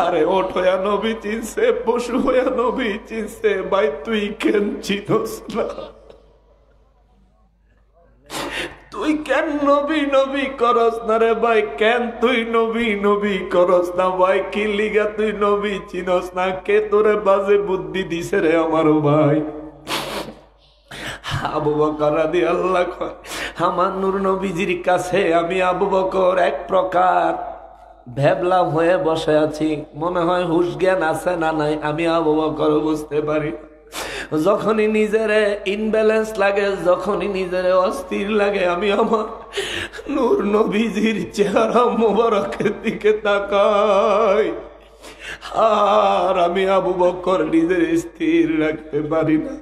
আরে ওট হইয়া নবী চিনছে, পশু হইয়া নবী চিনছে। ভাই তুই কেন চিনস না? তুই কেন নবী নবী করস না রে ভাই? কেন তুই নবী নবী করস না ভাই? কি লিগা তুই নবী চিনস না? কে তোরে বাজে বুদ্ধি দিছে রে আমার ভাই? আবু বকর রাদিয়াল্লাহু কয় আমার নূর নবীজির কাছে আমি আবু বকর এক প্রকার ভেবলা হয়ে বসে আছি। মনে হয় হুশ জ্ঞান আছে না নাই আমি আবু বকর বুঝতে পারি। যখনই নিজের ইনব্যালেন্স লাগে, যখনই নিজের অস্থির লাগে, আমি আমার নূর নবীজির চেহারা মোবারকের দিকে তাকাই, আর আমি আবু বকর নিজের স্থির রাখতে পারি না।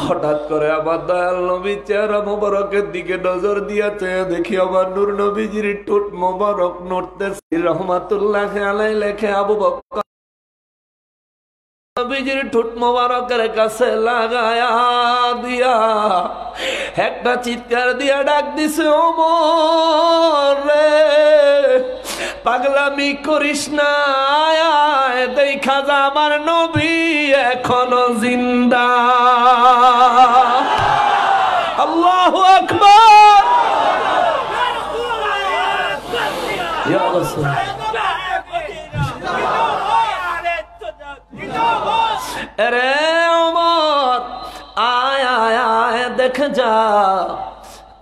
হঠাৎ করে আমার দয়াল নবীর চেহারা মোবারকের দিকে নজর দিয়া চেয়ে দেখি আমার নূর নবীজির ঠোঁট মোবারক নড়তেছে। রহমাতুল্লাহ আলাইহি লেখে আবু বকর নবীজির ঠোঁট মোবারকের কাছে লাগায়া দিয়া একটা চিৎকার দিয়া ডাক দিছে, ওমর রে পাগলামি করিস না, আয় দেখা যা আমার নবী এখনো জিন্দা। আল্লাহু আকবার। ইয়া রাসূল আরে ওমর আয় আয় আয় দেখ যা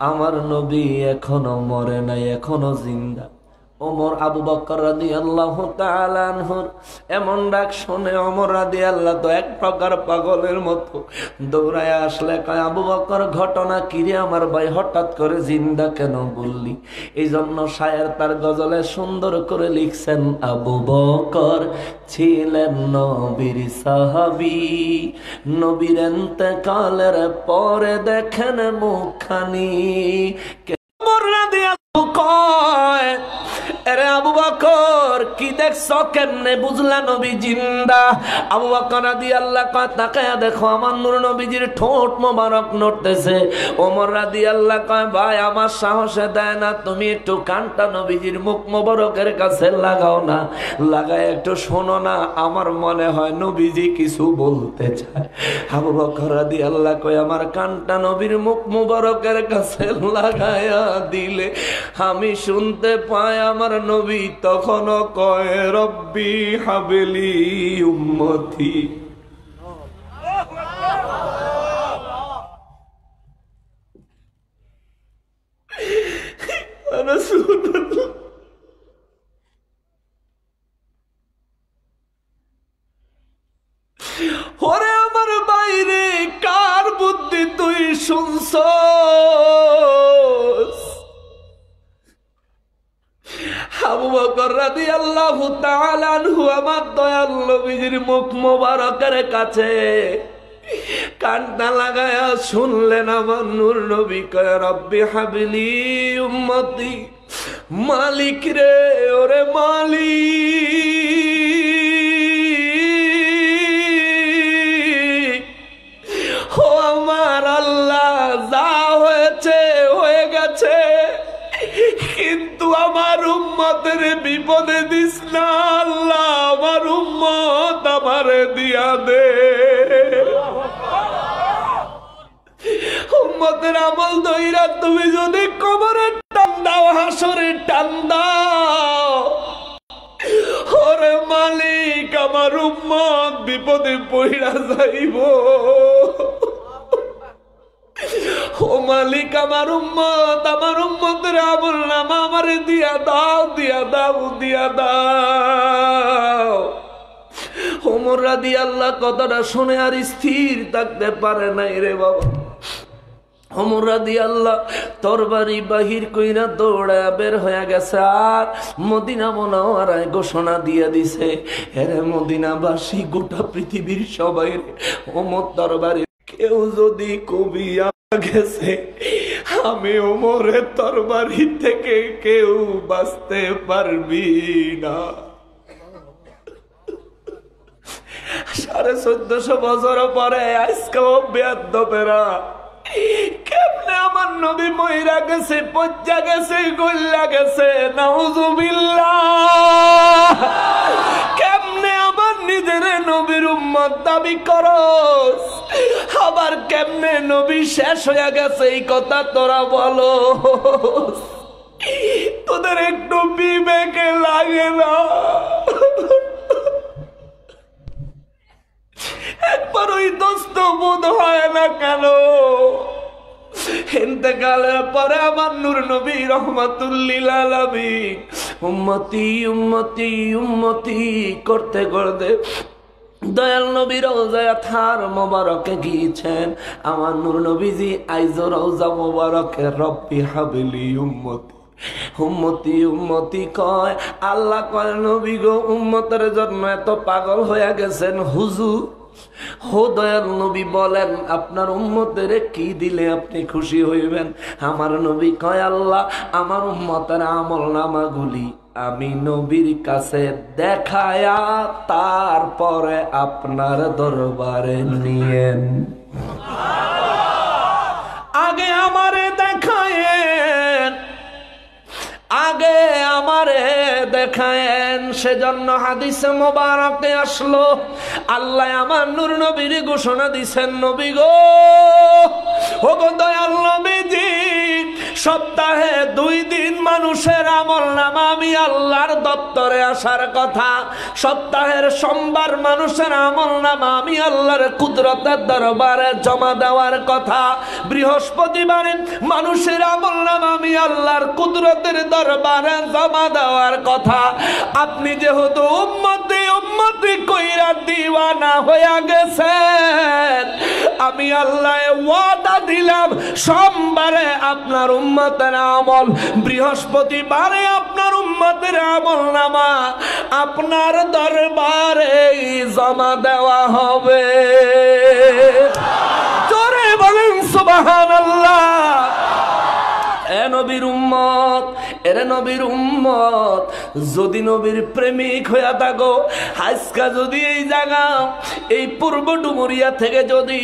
আমার নবী এখনো মরে নাই, এখনো জিন্দা। ওমর আবু বকর রাদিয়াল্লাহু তাআলা আনহুর এমন ডাক শুনে ওমর রাদিয়াল্লাহু তো এক প্রকার পাগলের মতো দৌড়ায় আসলে কয়, আবু বকর ঘটনা কি রে আমার ভাই, হঠাৎ করে জিন্দা কেন বললি? এই জন্য শায়ের তার গজলে সুন্দর করে লিখছেন, আবু বকর ছিলেন নবীর সাহাবী, নবীর ইন্তেকালের পরে দেখেন মুখখানি। ওমর রাদিয়াল্লাহু কয়, আরে আবু বকর কি দেখছো, কেমনে বুঝলা নবী জিন্দা? আবু বকর রাদিয়াল্লাহু কয়, তাকায়া দেখো আমার নূর নবীজির ঠোঁট মোবারক নড়তেছে। ওমর রাদিয়াল্লাহু কয়, ভাই আমার সাহসে দেয় না, তুমি একটু কানটা নবীজির মুখ মোবারকের কাছে লাগাও না, লাগায় একটু শোনো না, আমার মনে হয় নবীজি কিছু বলতে চায়। আবু বকর রাদিয়াল্লাহু কয়, আমার কানটা নবীর মুখ মোবারকের কাছে লাগায়া দিলে আমি শুনতে পাই আমার নবী তখনও কয়, রব্বি হাবলি উম্মতি। ওরে আমার বাইরে কার বুদ্ধি তুই শুনছস? আবু বকর রাদিয়াল্লাহু তাআলা আনহু আমার দয়াল নবীজির মুখ মোবারকের কাছে কানটা লাগায়া শুনলেন আমার নূর নবী কয়, রব্বি হাবলি উম্মতি। মালিক রে, ওরে মালিক, ও আমার আল্লাহ, যা হয়েছে হয়ে গেছে, কিন্তু আমার উম্মতের বিপদে দিস না আল্লাহ, আমার উম্মত আমারে দিয়া দে। উম্মতের আমল ধইরা তুমি যদি কবরে টান দাও, হাসরে টান দাও, ওরে মালিক আমার উম্মত বিপদে পইড়া যাইব। ও মালিক আমার উম্মতের আমল নামা আমারে দিয়া দাও, দিয়া দাও, দিয়া দাও। ওমর রাদিয়াল্লাহু কথাটা শুনে আর স্থির থাকতে পারে নাই রে বাবা। ওমর রাদিয়াল্লাহু তরবারি বাহির কইরা দৌড়ায়া বের হয়ে গেছে আর মদিনা মুনাওয়ারায় ঘোষণা দিয়ে দিছে, এরে মদিনাবাসী, গোটা পৃথিবীর সবাই ওমর তরবারি কেউ যদি কবি গেছে, আমি ওমরের তরবারি থেকে কেউ বাঁচতে পারবি না। 1450 বছর পরে আজকেও বেয়াদবেরা কেমনে আমার নবী মইরা গেছে, পচা গেছে, গল্লা গেছে, নাউজুবিল্লাহ। কেমনে আমার নিজের নবীর উম্মত দাবি করস, আবার কেমনে নবী শেষ হয়ে গেছে এই কথা তোরা বলো? তোদের একটু বিবেকে লাগে না? একবার ওই দোস্ত বোধ হয় না কেন? ইন্তেকালের পরে আমার নূর নবী রহমাতুল্লিল আলামিন উম্মতি উম্মতি উম্মতি করতে করতে দয়াল নবী রওজায়ে থার মোবারকে গিয়েছেন। আমার নূর নবীজি আইজ রওজা মোবারকে রব্বি হাবলি উম্মতি উম্মতি উম্মতি কয়। আল্লাহ কয়, নবী গো, উম্মতের জন্য এত পাগল হয়ে গেছেন হুজুর, হো দয়াল নবী বলেন আপনার উম্মতের কি দিলে আপনি খুশি হইবেন? আমার নবী কয়, আল্লাহ আমার উম্মতের আমল নামাগুলি আমি নবীর কাছে দেখায়া তারপরে আপনার দরবারে নিয়েন। আগে আমারে দেখায়েন, আগে আমারে দেখায়েন। সেজন্য হাদিসে মোবারকে আসলো, আল্লাহ আমার নূর নবীর ঘোষণা দিছেন, নবী গো, ও গো দয়াল নবীজি, সপ্তাহে 2 দিন মানুষের আমলনামা আমি আল্লাহর দপ্তরে আসার কথা। সপ্তাহের সোমবার মানুষের আমলনামা আমি আল্লাহর কুদরতের দরবারে জমা দেওয়ার কথা। বৃহস্পতিবারে মানুষের আমলনামা আমি আল্লাহর কুদরতের দরবারে জমা দেওয়ার কথা। আপনি যেহেতু উম্মতি কইরা দিওয়ানা হইয়া গেছেন, আমি আল্লাহ ওয়াদা দিলাম সোমবারে আপনার উম্মতের আমল, বৃহস্পতিবারে আপনার উম্মতের আমলনামা আপনার দরবারে জমা দেওয়া হবে। জোরে বলেন সুবহানাল্লাহ। এ নবীর উম্মত, এরে নবীর উম্মত, যদি নবীর প্রেমিক হইয়া থাকো, আজকা যদি এই জায়গা এই পূর্ব ডুমুরিয়া থেকে যদি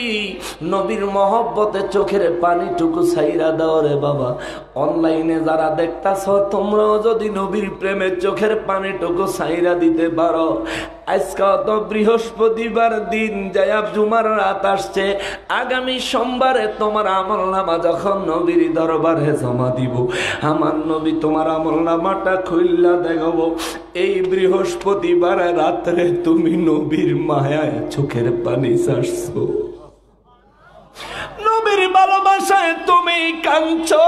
নবীর মহব্বতে চোখের পানিটুকু ছাইরা দাও রে বাবা, অনলাইনে যারা দেখতাছ তোমরাও যদি নবীর প্রেমের চোখের পানিটুকু ছাইরা দিতে পারো, আজকে তো বৃহস্পতিবার দিন যায়া জুমার রাত আসছে, আগামী সোমবারে তোমার আমলনামা যখন নবীর দরবারে জমা দিব, আমার নবী তোমার আমলনামাটা খুললা দেখাবো। এই বৃহস্পতিবার রাত্রে তুমি নবীর মায়ায় চোখের পানি ছাড়ছো, নবীর ভালোবাসায় তুমি কাঁদছো।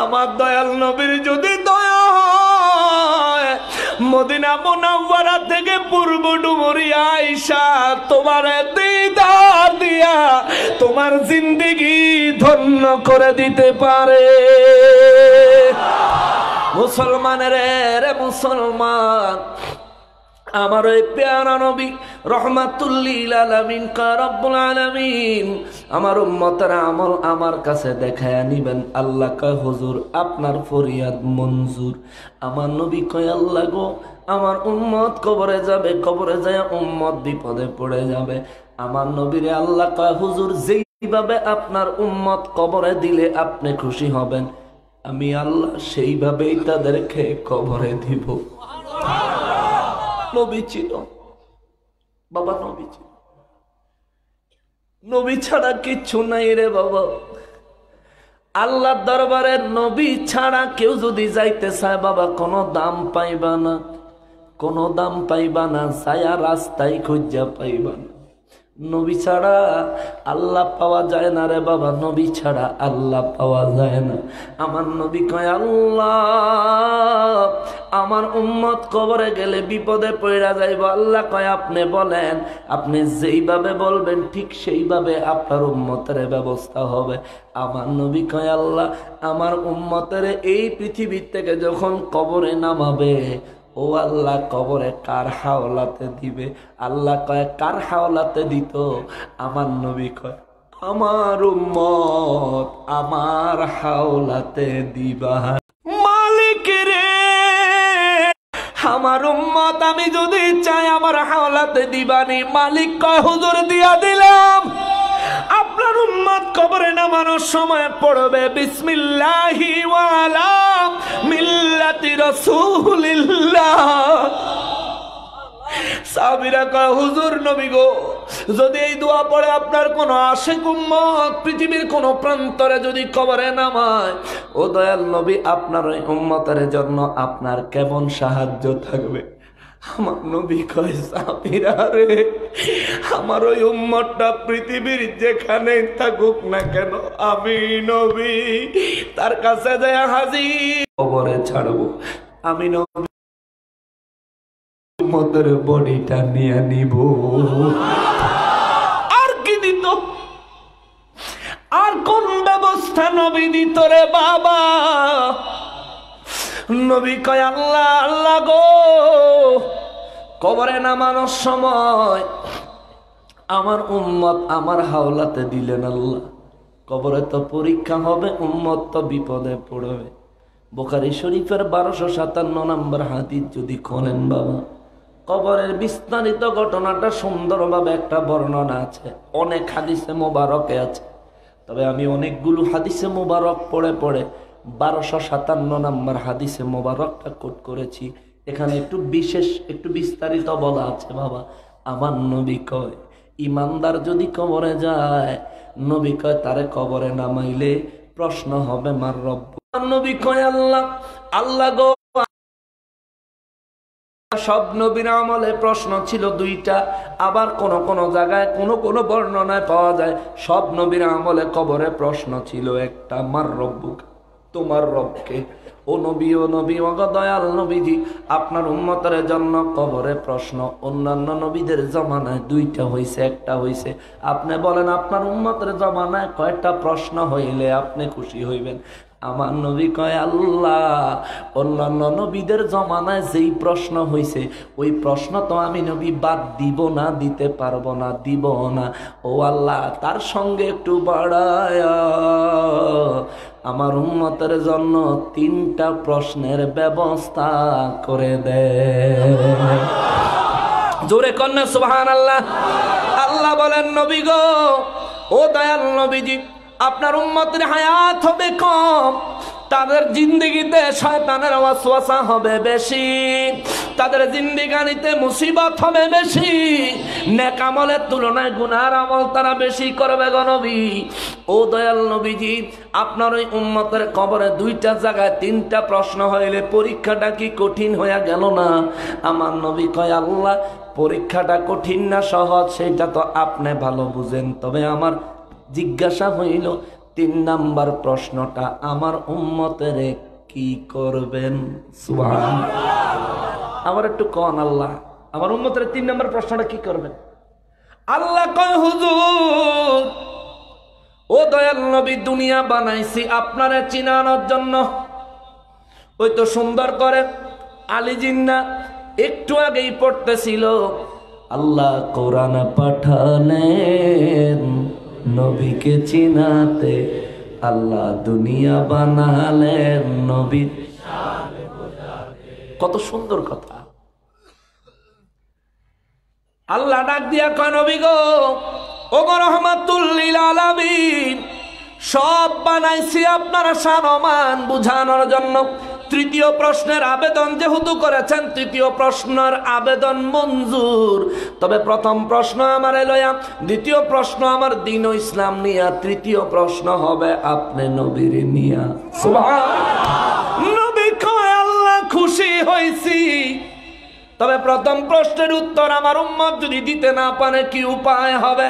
আমার দয়াল নবীর যদি দয়া হয়, মদিনা মুনাওয়ারা থেকে পূর্ব ডুমুরিয়া আইসা তোমার দিদার দিয়া তোমার জিন্দেগি ধন্য করে দিতে পারে। মুসলমানের রে মুসলমান, আমার ওই প্যারা নবী রহমাতুল্লিল আলামিন রব্বুল আলামিন আমার উম্মতের আমল আমার কাছে দেখায়া নিবেন। আল্লাহ কয় হুজুর আপনার ফরিয়াদ মঞ্জুর। আমার নবী কয় আল্লাহ গো, আমার উম্মত কবরে যাবে, কবরে যায় উম্মত বিপদে পড়ে যাবে। আমার নবীরে আল্লাহ কয় হুজুর যেইভাবে আপনার উম্মত কবরে দিলে আপনি খুশি হবেন, আমি আল্লাহ সেইভাবেই তাদেরকে কবরে দিব। নবী ছিল বাবা, নবী ছিল, নবী ছাড়া কিচ্ছু নাই রে বাবা। আল্লাহর দরবারে নবী ছাড়া কেউ যদি যাইতে চায় বাবা, কোনো দাম পাইবা না, কোনো দাম পাইবা না, ছায়া রাস্তায় খুঁজা পাইবা না। নবী ছাড়া আল্লাহ পাওয়া যায় না রে বাবা, নবী ছাড়া আল্লাহ পাওয়া যায় না। আমার নবী কয় আল্লাহ আমার উম্মত কবরে গেলে বিপদে পড়া যাইব। আল্লাহ কয় আপনি বলেন, আপনি যেইভাবে বলবেন ঠিক সেইভাবে আপনার উম্মতের ব্যবস্থা হবে। আমার নবী কয় আল্লাহ আমার উম্মতের এই পৃথিবীর থেকে যখন কবরে নামাবে, ও আল্লাহ কবরে কার হাওলাতে দিবে? আল্লাহ কয় কার হাওলাতে দিত? আমার নবী কয় আমার উম্মত আমার হাওলাতে দিবা। মালিক রে, আমার উম্মত আমি যদি চাই আমার হাওলাতে দিবানি। মালিক কয় হুজুর দিয়া দিলাম। আপনার উম্মত কবরে নামানোর সময় পড়বে বিসমিল্লাহি ওয়া আলা মিল্লাতি রাসূলিল্লাহ। সাহাবীরা কয় হুজুর নবী গো, যদি এই দোয়া পড়ে আপনার কোন আশিক উম্মত পৃথিবীর কোন প্রান্তরে যদি কবরে নামায়, ও দয়াল নবী আপনার ওই উম্মতের জন্য আপনার কেমন সাহায্য থাকবে? আমার নবী কয় সাহাবীরা রে, আমার ওই উম্মতটা পৃথিবীর যেখানে থাকুক না কেন, আমি নবী তার কাছে যায় হাজির কবরে ছাড়বো। আমি নবী উম্মতের বডিটা নিয়ে নিব। আর কি দিত? আর কোন ব্যবস্থা নবী দিত রে বাবা? নবী কয় আল্লাহ আল্লাহ গো, কবরে নামানোর সময় আমার উম্মত আমার হাওলাতে দিলেন আল্লাহ। কবরে তো পরীক্ষা হবে, উম্মত তো বিপদে পড়বে। বুখারী শরীফের 1257 নম্বর হাদিস যদি খোলেন বাবা, কবরের বিস্তারিত ঘটনাটা সুন্দরভাবে একটা বর্ণনা আছে, অনেক হাদিসে মোবারকে আছে। তবে আমি অনেকগুলো হাদিসে মোবারক পড়ে পড়ে 1257 নম্বর হাদিসে মোবারকটা কোট করেছি। এখানে একটু বিস্তারিত বলা আছে বাবা। আমার নবী কয় ইমানদার যদি কবরে যায়, নবী কয় তারে কবরে নামাইলে প্রশ্ন হবে মার রব্বু। নবী কয় আল্লাহ গো। সব নবীর আমলে প্রশ্ন ছিল দুইটা, আবার কোন কোন জায়গায় কোন বর্ণনায় পাওয়া যায় সব নবীর আমলে কবরে প্রশ্ন ছিল একটা, মার রব্বুক, তোমার রবকে। ও নবী দয়াল নবীজি, আপনার উম্মতের জন্য কবরে প্রশ্ন অন্যান্য নবীদের জমানায় দুইটা হইছে, একটা হইছে। আপনি বলেন আপনার উম্মতের জমানায় কয়টা প্রশ্ন হইলে আপনি খুশি হইবেন? আমার নবী কয় আল্লাহ অন্যান্য নবীদের জমানায় যেই প্রশ্ন হইছে ওই প্রশ্ন তো আমি নবী বাদ দিব না, দিতে পারবো না, দিব না। ও আল্লাহ তার সঙ্গে একটু বাড়ায়া আমার উম্মতের জন্য 3টা প্রশ্নের ব্যবস্থা করে দে। জোরে কন্যা সুবহানাল্লাহ। আল্লাহ বলেন নবী গো, ও দয়াল নবীজি, আপনার উম্মতের হায়াত হবে কম, তাদের জিন্দেগিতে শয়তানের ওয়াসওয়াসা হবে বেশি, তাদের জিন্দেগানিতে মুসিবত হবে বেশি, নেক আমলের তুলনায় গুনার আমল তারা বেশি করবে গো নবী। ও দয়াল নবীজি, আপনার ওই উম্মতের কবরে 2টা জায়গায় 3টা প্রশ্ন হইলে পরীক্ষাটা কি কঠিন হয়ে গেল না? আমার নবী কয় আল্লাহ পরীক্ষাটা কঠিন না সহজ সেটা তো আপনি ভালো বুঝেন, তবে আমার জিজ্ঞাসা হইল 3 নাম্বার প্রশ্নটা আমার উম্মতের কি করবেন? সুবহানাল্লাহ। আমার একটু কোন আল্লাহ আমার উম্মতের 3 নাম্বার প্রশ্নটা কি করবেন? আল্লাহ কয় হুজুর, ও দয়াল নবী, দুনিয়া বানাইছি আপনারে চিনানোর জন্য। ওই তো সুন্দর করে আলী জিন্না একটু আগেই পড়তেছিল, আল্লাহ কোরআন পাঠালেন নবীকে চিনাতে, আল্লাহ দুনিয়া বানালেন নবী। কত সুন্দর কথা। আল্লাহ ডাক দিয়া কয় নবী গো, ও গো রহমাতুল লিল আলামিন, সব বানাইছি আপনারা সম্মান বুঝানোর জন্য। 3য় প্রশ্নের আবেদন যেহেতু করেছেন, 3য় প্রশ্নের আবেদন মঞ্জুর, তবে প্রথম প্রশ্ন আমার লয়া, 2য় প্রশ্ন আমার দ্বীন ও ইসলাম নিয়া, 3য় প্রশ্ন হবে আপনি নবীর নিয়া। সুবহানাল্লাহ। নবী কয় আল্লাহ খুশি হইছি, তবে প্রথম প্রশ্নের উত্তর আমার উম্মত যদি দিতে না পারে কি উপায় হবে?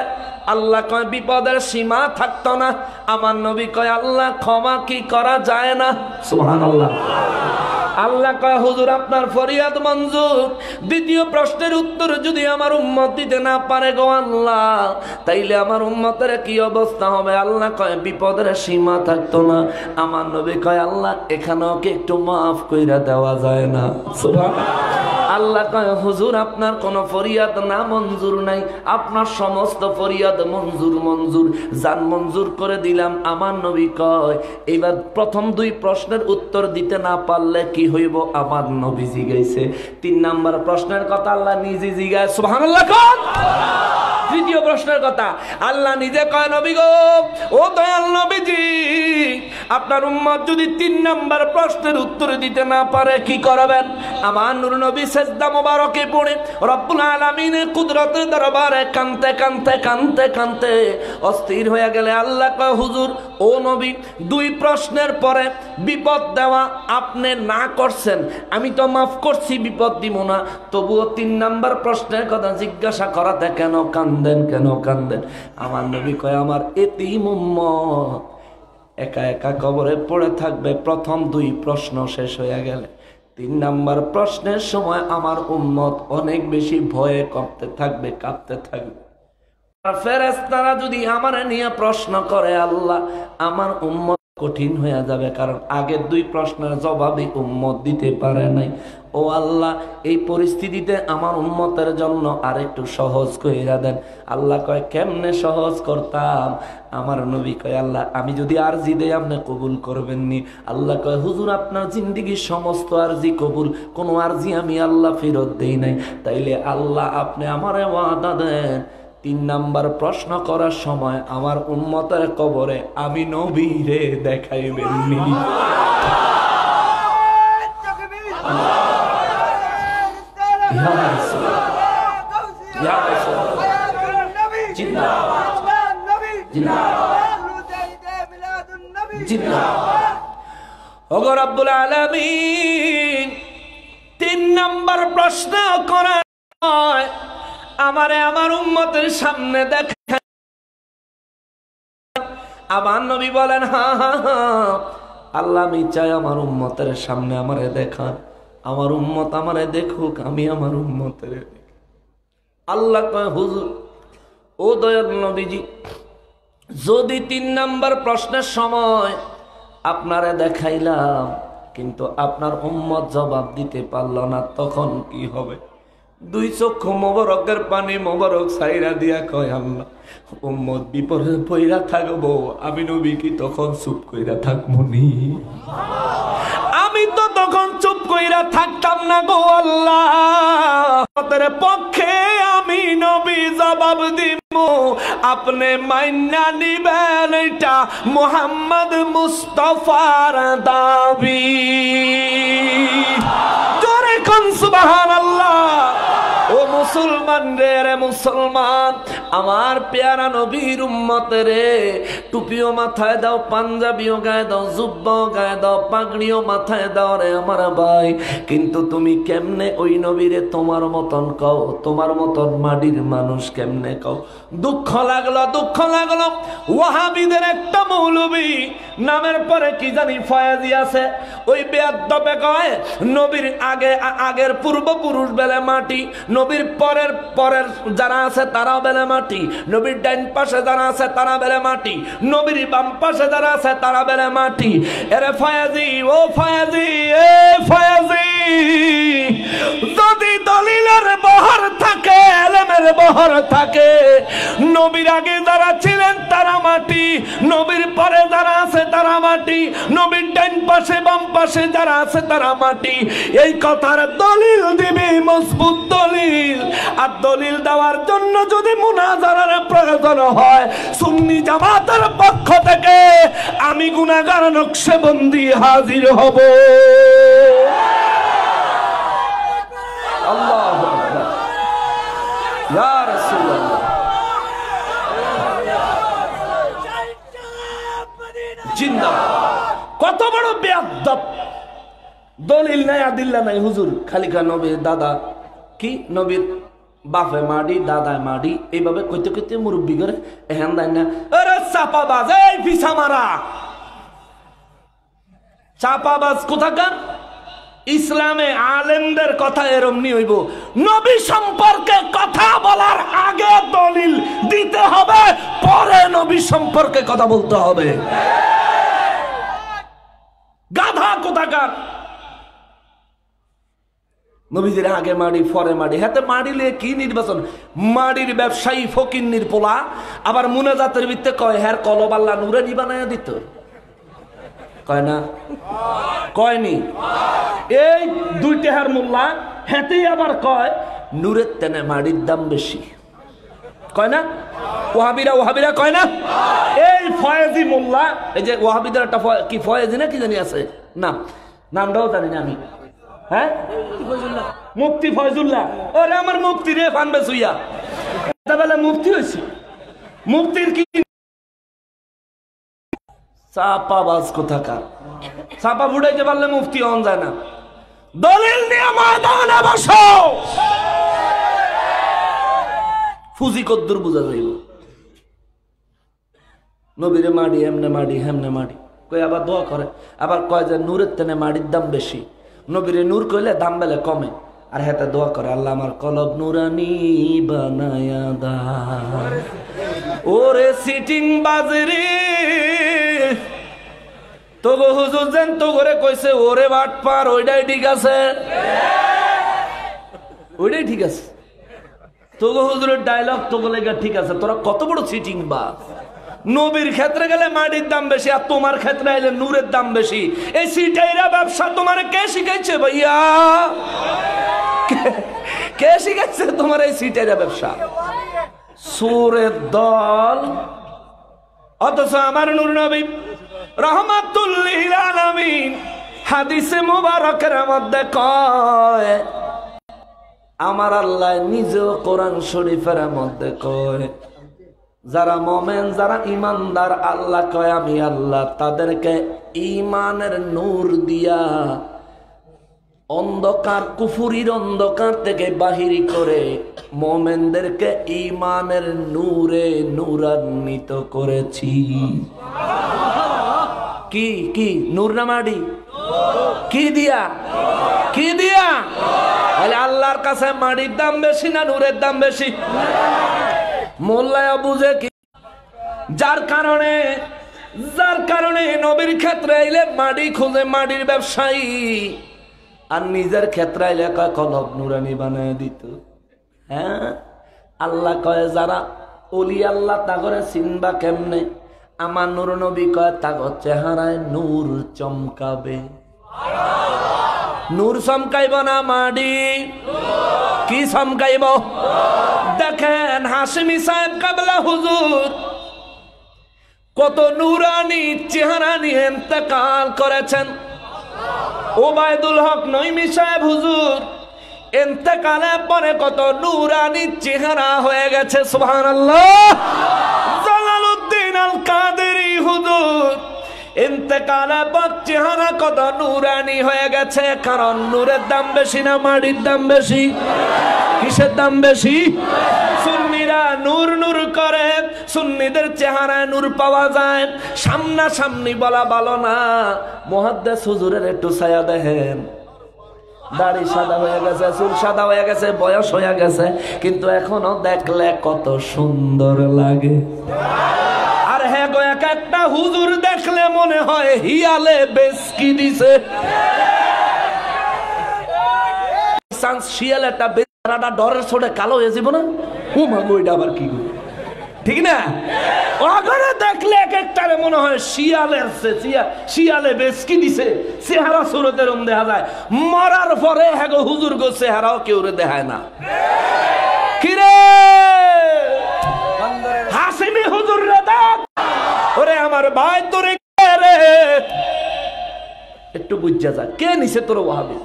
আল্লাহ কয় বিপদের সীমা থাকতো না। আমার নবী কয় আল্লাহ ক্ষমা কি করা যায় না? সুবহানাল্লাহ। আল্লাহ কয় হুজুর আপনার ফরিয়াদ মঞ্জুর, 2য় প্রশ্নের উত্তর যদি আমার উম্মত দিতে না পারে গো আল্লাহ, তাইলে আমার উম্মতের কি অবস্থা হবে? আল্লাহ কয় বিপদের সীমা থাকতো না। আমার নবী কয় আল্লাহ এখানেও কি একটু মাফ কইরা দেওয়া যায় না? সুবহানাল্লাহ। আল্লাহ কয় হুজুর আপনার কোন ফরিয়াদ না মঞ্জুর নাই, আপনার সমস্ত ফরিয়াদ মঞ্জুর জান মঞ্জুর করে দিলাম। আমার নবী কয় এবার প্রথম 2 প্রশ্নের উত্তর দিতে না পারলে কি হইব? আমার নবী জিগাইছে 3 নাম্বার প্রশ্নের কথা আল্লাহ নিজে জিগায়। সুবহানাল্লাহ। কোন 3য় প্রশ্নের কথা আল্লাহ নিজে কয় নবী গো, ও দয়াল নবীজি, আপনার উম্মত যদি 3 নাম্বার প্রশ্নের উত্তর দিতে না পারে কি করবেন? আমার নূর নবী সেজদা মোবারকে পড়ে রব্বুল আলামিনের কুদরতের দরবারে কানতে অস্থির হয়ে গেলে আল্লাহ কয় হুজুর, ও নবী, 2 প্রশ্নের পরে বিপদ দেওয়া আপনি না করছেন, আমি তো মাফ করছি, বিপদ দিব না, তবুও 3 নাম্বার প্রশ্নের কথা জিজ্ঞাসা করাতে কেন কান্দেন? আমার নবী কয় আমার এতিম উম্মত একা একা কবরে পড়ে থাকবে, প্রথম 2 প্রশ্ন শেষ হয়ে গেলে 3 নাম্বার প্রশ্নের সময় আমার উম্মত অনেক বেশি ভয়ে কাঁপতে থাকবে। ফেরেশতারা যদি আমার নিয়ে প্রশ্ন করে আল্লাহ আমার উম্মত কঠিন হয়ে যাবে, কারণ আগের 2 প্রশ্নের জবাবই উম্মত দিতে পারে নাই। ও আল্লাহ এই পরিস্থিতিতে আমার উম্মতের জন্য আরেকটু সহজ কইরা দেন। আল্লাহ কয় কেমনে সহজ করতাম? আমার নবী কয় আল্লাহ আমি যদি আরজি দেই আপনি কবুল করবেন নি? আল্লাহ কয় হুজুর আপনার জিন্দেগির সমস্ত আরজি কবুল, কোনো আরজি আমি আল্লাহ ফেরত দেই নাই, তাইলে আল্লাহ আপনি আমারে ওয়াদা দেন তিন নাম্বার প্রশ্ন করার সময় আমার উম্মতের কবরে আমি নবীরে দেখাইবেননি। ওগো রব্বুল আলামিন, তিন নাম্বার প্রশ্ন করার সময় আমারে আমার উম্মতের সামনে দেখা। আমার নবী বলেন, হ্যাঁ হ্যাঁ হ্যাঁ আল্লাহ, আমি চাই আমার উম্মতের সামনে আমারে দেখান, আমার উম্মত আমারে দেখুক, আমি আমার উম্মতের। আল্লাহ কয়, হুজুর ও দয়াল নবীজি, যদি তিন নাম্বার প্রশ্নের সময় আপনারে দেখাইলাম কিন্তু আপনার উম্মত জবাব দিতে পারল না, তখন কি হবে? দুই চক্ষু মোবারকের পানি মোবারক সাইরা দিয়া কয়, আল্লাহ উম্মত বিপদে পইরা থাকবো, আমি নবী কি তখন চুপ কইরা থাকবো নি? আমি তো তখন চুপ কইরা থাকতাম না গো আল্লাহ। তোর পক্ষে আমি নবী জবাব দিব, আপনি মাইনা নিবেন, এটা মুহাম্মদ মুস্তাফার দাবি। জোরে কোন সুবহানাল্লাহ। ও মুসলমান রে মুসলমান, আমার পেয়ারা নবীর উম্মত রে, টুপিও মাথায় দাও, পাঞ্জাবিও গায়ে দাও, জুব্বাও গায়ে দাও, পাগড়িও মাথায় দাও রে আমার ভাই, কিন্তু তুমি কেমনে ওই নবীরে তোমার মতন কও, তোমার মতন মাটির মানুষ কেমনে কও? দুঃখ লাগলো, দুঃখ লাগলো। ওয়াহাবিদের একটা মৌলবী নামের পরে কি জানি ফয়াজি আছে, ওই বেয়াদ্দপে কয় নবীর আগের পূর্বপুরুষ বেলে মাটি, নবীর পরের যারা আছে তারাও বেলে মাটি, নবীর ডাইন পাশে যারা আছে তারা বেলে মাটি, নবীর বাম পাশে যারা আছে তারা বেলে মাটি। এরে ফয়াজি, ও ফয়াজি, এ ফয়াজি, যদি দলিলের বহর থাকে, এলেমের বহর থাকে, নবীর আগে যারা ছিলেন তারা মাটি, নবীর পরে যারা আছে তারা মাটি, নবীর ডাইন পাশে বাম পাশে যারা আছে তারা মাটি, এই কথার দলিল দিবি, মজবুত দলিল। আর দলিল দেওয়ার জন্য যদি মুনাজারার প্রয়োজন হয়, সুন্নি জামাতের পক্ষ থেকে আমি গুনাহগার নকশবন্দি হাজির হব। আল্লাহু আকবার, ইয়া রাসূলুল্লাহ। কত বড় বেয়াদব! দলিল নাই, আদিল্লা নাই, হুজুর খালি কা নবীর দাদা কি, নবীর বাপে মাডি, দাদায় মাডি, এইভাবে কইতে কইতে মুরব্বী করে এহেন দেয় না। আরে চাপাবাজ, এই পিছা মারা চাপাবাজ কোথাকার! ইসলামে আলেমদের কথা এরমনি হইব, নবী সম্পর্কে কথা বলার আগে দলিল দিতে হবে, পরে নবী সম্পর্কে কথা বলতে হবে। গাধা কোথাকার! নবীজির আগে মাড়ি পরে মাড়ি, হাতে মাড়িলে কি নির্বাচন? মাড়ির ব্যবসায়ী ফকিন্নির পোলা আবার মুনাজাতের ভিত্তে কয় হ্যার কলব আল্লাহ নুরানি বানায়া দিত, কয় না? কয়নি? এই দুইটা হার মোল্লা হেতেই আবার কয় নূরের তেনে মাড়ির দাম বেশি, কয় না? ওয়াহাবিরা কয় না? এই ফয়েজি মোল্লা, এই যে ওয়াহাবিদের একটা কি ফয়েজি না কি জানি আছে নাম, নামটাও জানি না আমি, হ্যাঁ মুফতি ফয়জুল্লাহ, ওরে আমার মুফতি রে ফানবে সুইয়া, বেলা মুফতি হয়েছে, মুফতির কি চাপাবাজ কোথাকার! চাপা ফুটাইতে পারলে মুফতি হন যায় না। দলিল নিয়ে ময়দানে বসো, ফুজি কদ্দুর বুঝা যাইব। নবীরে মাড়ি এমনে মাড়ি হেমনে মাড়ি কই, আবার দোয়া করে, আবার কয় যে নূরের তেনে মাড়ির দাম বেশি, নবীরে নূর কইলে দাম বেলে কমে, আর হেতে দোয়া করে আল্লাহ আমার কলব নুরানি বানায়া দা। ওরে সিটিং বাজরি, তোগো হুজুর যেন তো করে কইছে ওরে বাট পার, ওইটাই ঠিক আছে, ওইটাই ঠিক আছে। তোগো হুজুরের ডায়লগ তোগো লেগা ঠিক আছে, তোরা কত বড় সিটিং বাজ! নবীর ক্ষেত্রে গেলে মাটির দাম বেশি, আর তোমার ক্ষেত্রে এলে নূরের দাম বেশি। এই সিটাইরা ব্যবসা তোমার কে শিখাইছে ভাইয়া? কে শিখাইছে তোমার এই সিটাইরা ব্যবসা? সুরের দল, অথচ আমার নূর নবী রাহমাতুল লিল আলামিন হাদিসে মুবারকের মধ্যে কয়, আমার আল্লাহ নিজেও কোরআন শরীফের মধ্যে কয়, যারা মোমেন যারা ইমানদার আল্লাহ কয় আমি আল্লাহ তাদেরকে ঈমানের নূর দিয়া অন্ধকার কুফুরির অন্ধকার থেকে বাহির করে মোমেনদেরকে ঈমানের নূরে নূরান্বিত করেছি। কি কি নূর না মাটি? কি দিয়া? কি দিয়া? তাহলে আল্লাহর কাছে মাটির দাম বেশি না নূরের দাম বেশি? মোল্লায় বুঝে কি? যার কারণে নবীর ক্ষেত্রে আইলে মাটি খুঁজে মাটির ব্যবসায়ী, আর নিজের ক্ষেত্রে আইলে কয় কলব নুরানি বানায় দিত। হ্যাঁ, আল্লাহ কয় যারা ওলি আল্লাহ তাগরে চিনবা কেমনে? আমার নূর নবী কয় তাগর চেহারায় নূর চমকাবে। নূর চমকাইব না মাটি? কি চমকাইব? দেখেন হাশিমি সাহেব কাবলা হুজুর কত নুরানি চেহারা নিয়ে ইন্তেকাল করেছেন। ওবায়দুল হক নইমি সাহেব হুজুর ইন্তেকালের পরে কত নুরানি চেহারা হয়ে গেছে। সুবহানাল্লাহ। জালালউদ্দিন আল কাদেরী হুজুর ইন্তেকালের পর চেহারা কত নুরানি হয়ে গেছে। কারণ নূরের দাম বেশি না মাটির দাম বেশি? কিসের দাম বেশি? সুন্নিরা নূর নূর করে, সুন্নিদের চেহারায় নূর পাওয়া যায়। সামনাসামনি বলা ভালো না। মুহাদ্দিস হুজুরের একটু ছায়া দেখেন, দাড়ি সাদা হয়ে গেছে, চুল সাদা হয়ে গেছে, বয়স হয়ে গেছে, কিন্তু এখনো দেখলে কত সুন্দর লাগে। আর হ্যাঁ গো, এক একটা হুজুর দেখলে মনে হয় হিয়ালে বেশকি দিছে। শিয়াল একটা বেচারাটা ডরের ছোটে কালো হয়ে যাব না? ও মা গো, এটা আবার কি গো? ঠিক না? ওখানে দেখলে এক একটারে মনে হয় শিয়ালের শিয়ালে বেশকি দিছে। চেহারা সুরতের দেখা যায়, মরার পরে হ্যাঁ গো হুজুর গো চেহারাও কেউ দেখায় না। কিরে হাশিমি হুজুর রে দেখ, ওরে আমার ভাই তোরে রে একটু বুঝা যা, কে নিছে তোর ওয়াহাবি?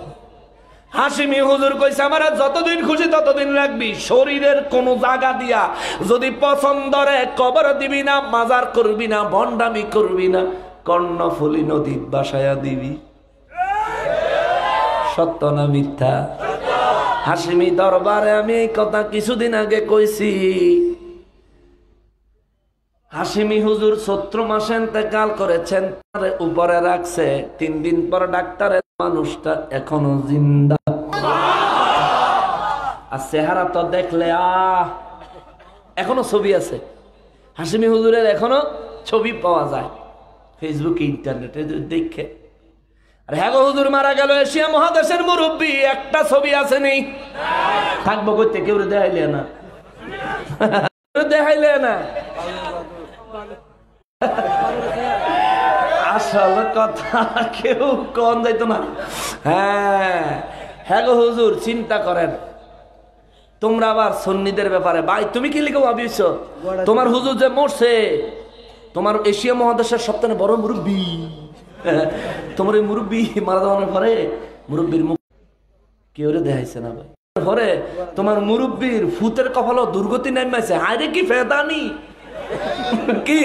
হাশিমি হুজুর কইছে আমারা যতদিন খুশি ততদিন রাখবি, শরীরের কোন জায়গা দিয়া যদি পছন্দ রে কবর দিবি না, মাজার করবি না, ভণ্ডামি করবি না, কর্ণফুলী নদীর বাসায়া দিবি। সত্য না মিথ্যা? হাশিমি দরবারে আমি এই কথা কিছুদিন আগে কইছি। হাশিমি হুজুর 17 মাসে ইন্তেকাল করেছেন, তার উপরে রাখছে 3 দিন পর ডাক্তারের মানুষটা এখনো জিন্দা। আর চেহারা তো দেখলে এখনো ছবি আছে হাশিমি হুজুরের, এখনো ছবি পাওয়া যায় ফেসবুকে ইন্টারনেটে দেখে। আর হ্যাঁ হুজুর মারা গেল, এশিয়া মহাদেশের মুরব্বী, একটা ছবি আছে নেই? থাকবো করতে কেউ দেখাইলে না, দেখাইলে না। আসল কথা কেউ কম যাইতো না। হ্যাঁ হ্যাঁ গো হুজুর, চিন্তা করেন তোমরা আবার সুন্নিদের ব্যাপারে। ভাই তুমি কি লিখো ভাবিস? তোমার হুজুর যে মরছে, তোমার এশিয়া মহাদেশের সবথেকে বড় মুরব্বী, তোমার এই মুরব্বী মারা যাওয়ার পরে মুরব্বীর মুখ কেউ দেখাইছে না ভাই। পরে তোমার মুরব্বীর ফুতের কপালও দুর্গতি নেমেছে। হায় রে কি ফেদানি! কি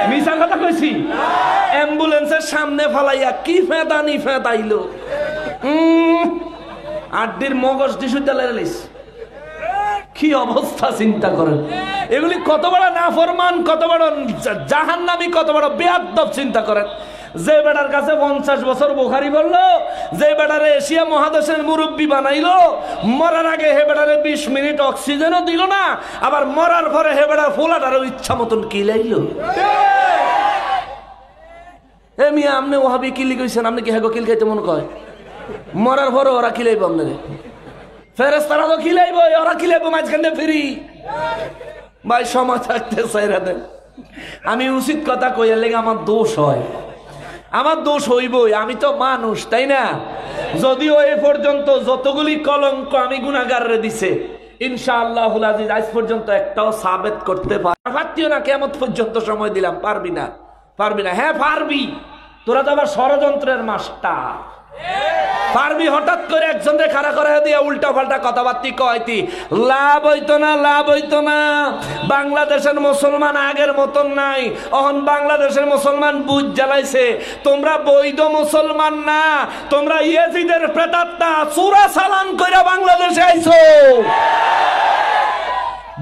মিছা কথা কইছি? অ্যাম্বুলেন্সের সামনে ফালাইয়া কি ফেদানি ফেদাইলো। আড্ডির মগজ ডিসুদালাইলিস, কি অবস্থা চিন্তা করেন। এগুলি কত বড় নাফরমান, কত বড় জাহান্নামী, কত বড় বেয়াদব চিন্তা করেন। যে বেটার কাছে 50 বছর বুখারী বললো, যে বেটারে এশিয়া মহাদেশের মুরব্বী বানাইলো, মরার আগে হে বেটারে 20 মিনিট অক্সিজেনও দিল না, আবার মরার পরে হে বেটার ফোলাটারও ইচ্ছা মতন কিলাইলো। এ মিয়া আপনি ওহাবি কিলি কইছেন, আপনি কি হেগো কিল খাইতে মন কয়? মরার পরে ওরা কিলাইব, আপনারে ফেরেশতারা তো কিলাইব, ওরা কিলাইব মাঝখানে ফিরি। ভাই সময় থাকতে চাইরা দেন। আমি উচিত কথা কইয়া লেগে আমার দোষ হয়, আমার দোষ হইবই, আমি তো মানুষ, তাই না? যদিও এ পর্যন্ত যতগুলি কলঙ্ক আমি গুনাহগাররে দিছে, ইনশাআল্লাহুল আজিজ আজ পর্যন্ত একটাও সাবেত করতে পারতিও না। কিয়ামত পর্যন্ত সময় দিলাম, পারবি না, পারবি না। হ্যাঁ পারবি, তোরা তো আবার ষড়যন্ত্রের মাস্টার। পারবি হঠাৎ করে একজনকে খাড়া করে দিয়ে উল্টা পাল্টা কথাবার্তি কয়তি, লাভ হইতো না, লাভ হইতো না। বাংলাদেশের মুসলমান আগের মতন নাই। অহন বাংলাদেশের মুসলমান বুঝ জ্বালাইছে, তোমরা বৈধ মুসলমান না, তোমরা ইয়েজিদের প্রেতাত্মা চূড়া চালান কইরা বাংলাদেশে আইছো।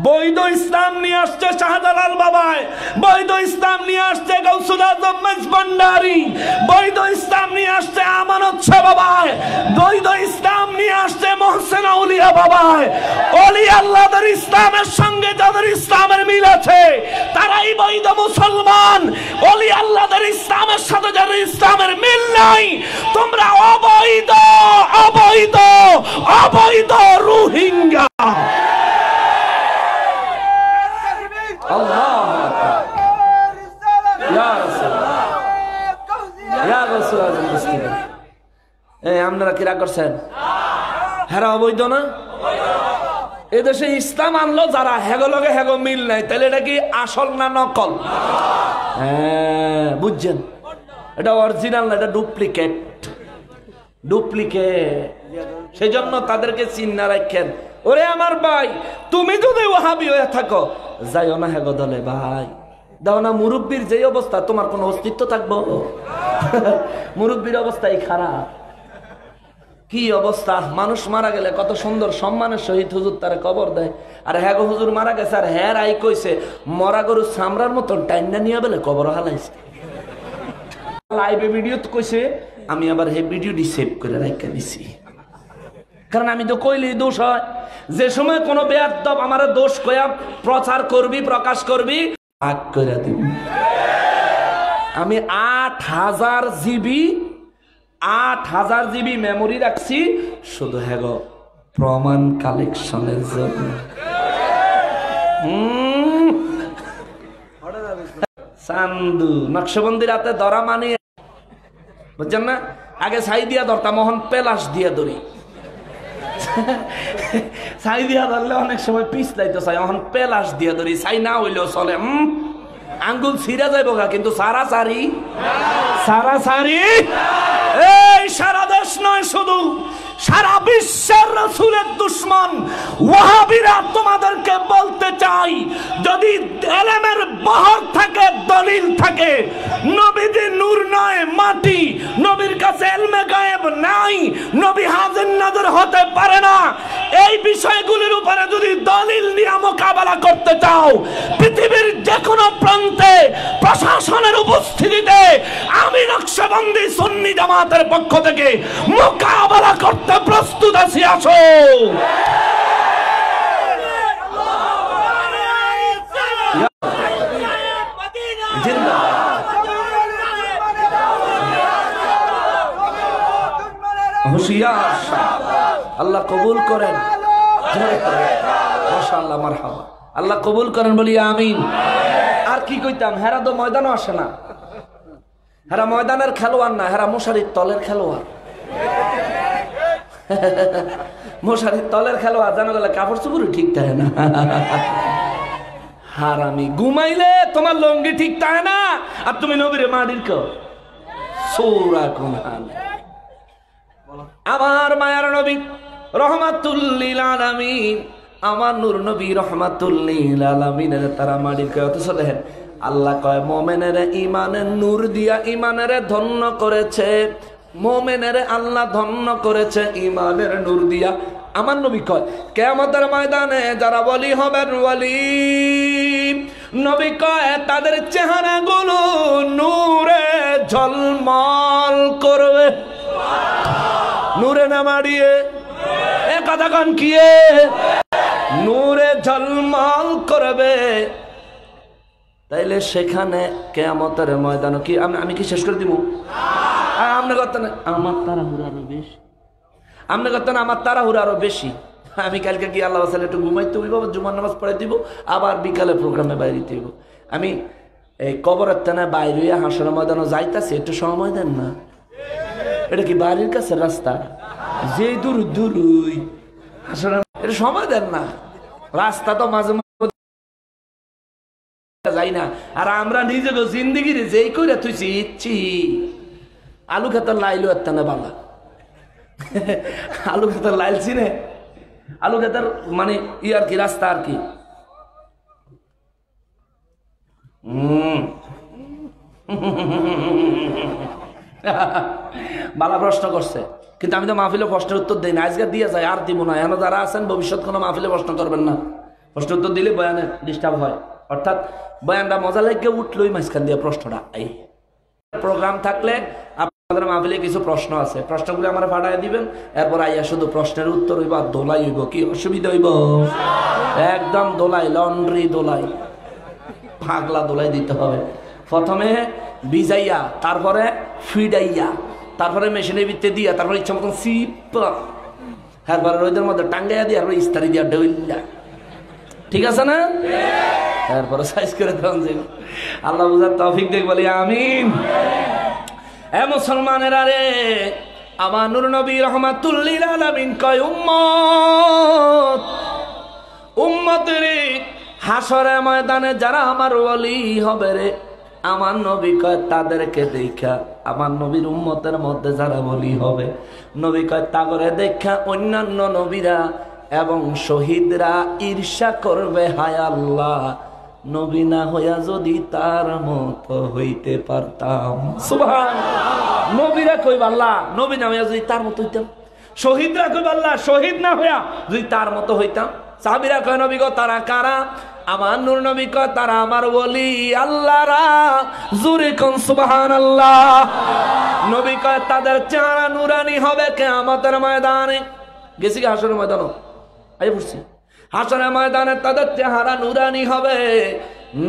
বৈধ ইসলাম নিয়ে আসছে শাহজালাল বাবায়, বৈধ ইসলাম নিয়ে আসছে গৌসুল আজম মেজবান্ডারি, বৈধ ইসলাম নিয়ে আসছে আমানত শাহ বাবায়, বৈধ ইসলাম নিয়ে আসছে মোহসেন আউলিয়া বাবায়। ওলি আল্লাহদের ইসলামের সঙ্গে যাদের ইসলামের মিল আছে তারাই বৈধ মুসলমান। ওলি আল্লাহদের ইসলামের সাথে যাদের ইসলামের মিল নাই, তোমরা অবৈধ, অবৈধ, অবৈধ রোহিঙ্গা। আপনারা কি রাগ করছেন? হেরা অবৈধ না? এদেশে ইসলাম আনলো যারা, হেগো লগে হেগো মিল নাই, তাহলে এটা কি আসল না নকল? হ্যাঁ বুঝছেন, এটা অরিজিনাল না, এটা ডুপ্লিকেট, ডুপ্লিকেট। সেই জন্য তাদেরকে চিন্না রাখেন। ওরে আমার ভাই, তুমি যদি ওয়াহাবি হয়ে থাকো যাইও না হেগো দলে ভাই। দাও না, মুরব্বীর যে অবস্থা তোমার কোনো অস্তিত্ব থাকবো? মুরব্বীর অবস্থাই খারাপ। কি অবস্থা, মানুষ মারা গেলে কত সুন্দর সম্মানের সহিত হুজুর তারা কবর দেয়। আর হ্যাঁ গো হুজুর মারা গেছে, আর হ্যাঁ আই কইছে মরা গরু সামরার মতন টাইনা নিয়ে বেলে কবর হালাইছে। লাইভে ভিডিও তো কইছে, আমি আবার হে ভিডিওটি সেভ করে রাখা দিছি, কারণ আমি তো কইলেই দোষ হয়। যে সময় কোনো বেয়াদব আমার দোষ কয়া প্রচার করবি, প্রকাশ করবি, ভাগ করে দিবি। আমি 8000 জিবি 8000 জিবি মেমোরি রাখছি শুধু হ্যাগো প্রমাণ কালেকশনের জন্য। চান্দু নকশবন্দির হাতে ধরা মানিয়ে, বুঝছেন না? আগে ছাই দিয়া ধরতাম, মোহন পেলাস দিয়া ধরি। ছাই দিয়া ধরলে অনেক সময় পিছলাইতো চাই, এখন পেলাস দিয়া ধরি। ছাই না হইলেও চলে, আঙ্গুল ছিঁড়া যাইব গা, কিন্তু সারা সারি, সারা সারি। এই সারা দেশ নয়, শুধু সারা বিশ্বের রাসূলের দুশমন ওয়াহাবিরা তোমাদেরকে বলতে চাই, যদি এলেমের বহর থাকে, দলিল থাকে, নবীজি নূর নয় মাটি, নবীর কাছে ইলমে গায়েব নাই, নবী হাজির নাজর হতে পারে না, এই বিষয়গুলির উপরে যদি দলিল নিয়ে মোকাবেলা করতে চাও, পৃথিবীর যে কোনো প্রান্তে প্রশাসনের উপস্থিতিতে আমি নকশবন্দি সুন্নি জামাতের পক্ষ থেকে মোকাবেলা করতে প্রস্তুত আছি। আসো হুশিয়ার, আল্লাহ কবুল করেন, মাশাআল্লাহ, মারহাবা, আল্লাহ কবুল করেন, বলি আমিন। আর কি কইতাম, হেরা তো ময়দানও আসে না, হেরা ময়দানের খেলোয়াড় না, হেরা মশারির তলের খেলোয়াড়। মশারির তলের খেলোয়াড়, জানা গেলে কাপড় চোপড় ঠিক থাকে না। হারামি, ঘুমাইলে তোমার লঙ্গি ঠিক থাকে না, আর তুমি নবীরে মারির কো সূরা কুরআন। আমার মায়ার নবী রহমাতুল লিল আলামিন, আমার নূর নবী রহমাতুল লিল আলামিনের তারা মারির কয়। অথচ দেখেন আল্লাহ কয় মুমিনের ইমানের নূর দিয়া ইমানের ধন্য করেছে, মুমিনের আল্লাহ ধন্য করেছে ইমানের নূর দিয়া। আমার নবী কয় কিয়ামতের ময়দানে যারা ওলি হবেন, ওলি নবী কয় তাদের চেহারাগুলো নূরে ঝলমল করবে। নূরে না মারিয়ে এ কথা কন কি, নূরে ঝলমল করবে। তাইলে সেখানে কিয়ামতের ময়দানে কি আমি কি শেষ করে দিব? আপনি করতেন আমার তাড়াহুড়া আরো বেশি, আপনি করতেন আমার তাড়াহুড়া আরো বেশি। আমি কালকে কি আল্লাহ একটু ঘুমাইতে হইব, জুমার নামাজ পড়াই দিব, আবার বিকালে প্রোগ্রামে বাইরে দিতে হইব। আমি এই কবরের টানে বাইরে হাসর ময়দানে যাইতাছি, একটু সময় দেন না। এটা কি বাড়ির কাছে রাস্তা, যে দূর দূরই হাসর এটা সময় দেন না, রাস্তা তো মাঝে যাই না। আর আমরা নিজেকে জিন্দিগির যেই করে তুইছি ইচ্ছি আলু খেতার লাইলো একটা না বাবা আলু খেতার লাইল চিনে, আলু খেতার মানে ই আর কি রাস্তা আর কি। বালা প্রশ্ন করছে, কিন্তু আমি তো মাহফিলে প্রশ্নের উত্তর দিই না, আজকে দিয়ে যায় আর দিব না। এখন যারা আছেন ভবিষ্যৎ কোনো মাহফিলে প্রশ্ন করবেন না, প্রশ্ন উত্তর দিলে বয়ানে ডিস্টার্ব হয়। অর্থাৎ বয়ানটা মজা লেগে উঠলোই মাঝখান দিয়ে প্রশ্নটা। এই প্রোগ্রাম থাকলে আপনাদের মাহফিলে কিছু প্রশ্ন আছে, প্রশ্নগুলো আমার পাঠায় দিবেন, এরপর আইয়া শুধু প্রশ্নের উত্তর হইব আর দোলাই হইব। কি অসুবিধা হইব? একদম দোলাই, লন্ড্রি দোলাই, পাগলা দোলাই দিতে হবে। প্রথমে ভিজাইয়া, তারপরে ফিডাইয়া, তারপরে মেশিনের ভিতরে দিয়া, তারপরে ইচ্ছা মতন সিপা, এরপরে রোদের মধ্যে টাঙ্গাইয়া দিয়া, এরপরে ইস্তারি দিয়া ডইলা। ঠিক আছে না? এরপরে সাইজ করে দেওয়া যাবে। আল্লাহ বুঝার তৌফিক দেখ বলি আমিন। এ মুসলমানেরা রে, আমার নূর নবী রাহমাতুল লিল আলামিন কয় উম্মত, উম্মত রে, হাসরের ময়দানে যারা আমার ওলি হবে রে, আমার নবী কয় তাদেরকে দেখা, আমার নবীর উম্মতের মধ্যে যারা ওলি হবে, নবী কয় তাগরে দেখা অন্যান্য নবীরা এবং শহীদরা ঈর্ষা করবে, হায় আল্লাহ, নবী না হইয়া যদি তার মতো হইতে পারতাম। সুবহানাল্লাহ। নবীরা কইব আল্লাহ, নবী না হইয়া যদি তার মতো হইতাম। শহীদরা কইব আল্লাহ, শহীদ না হইয়া যদি তার মতো হইতাম। সাহাবীরা কয় নবী গো তারা কারা? আমার নূর নবী কয় তারা আমার ওলি আল্লাহরা। জোরে কোন সুবহানাল্লাহ। নবী কয় তাদের চেহারা নুরানি হবে কিয়ামতের ময়দানে। গেছি কি হাসরের ময়দানে? আই বুঝছি, হাসরের ময়দানে তাদের চেহারা নুরানি হবে।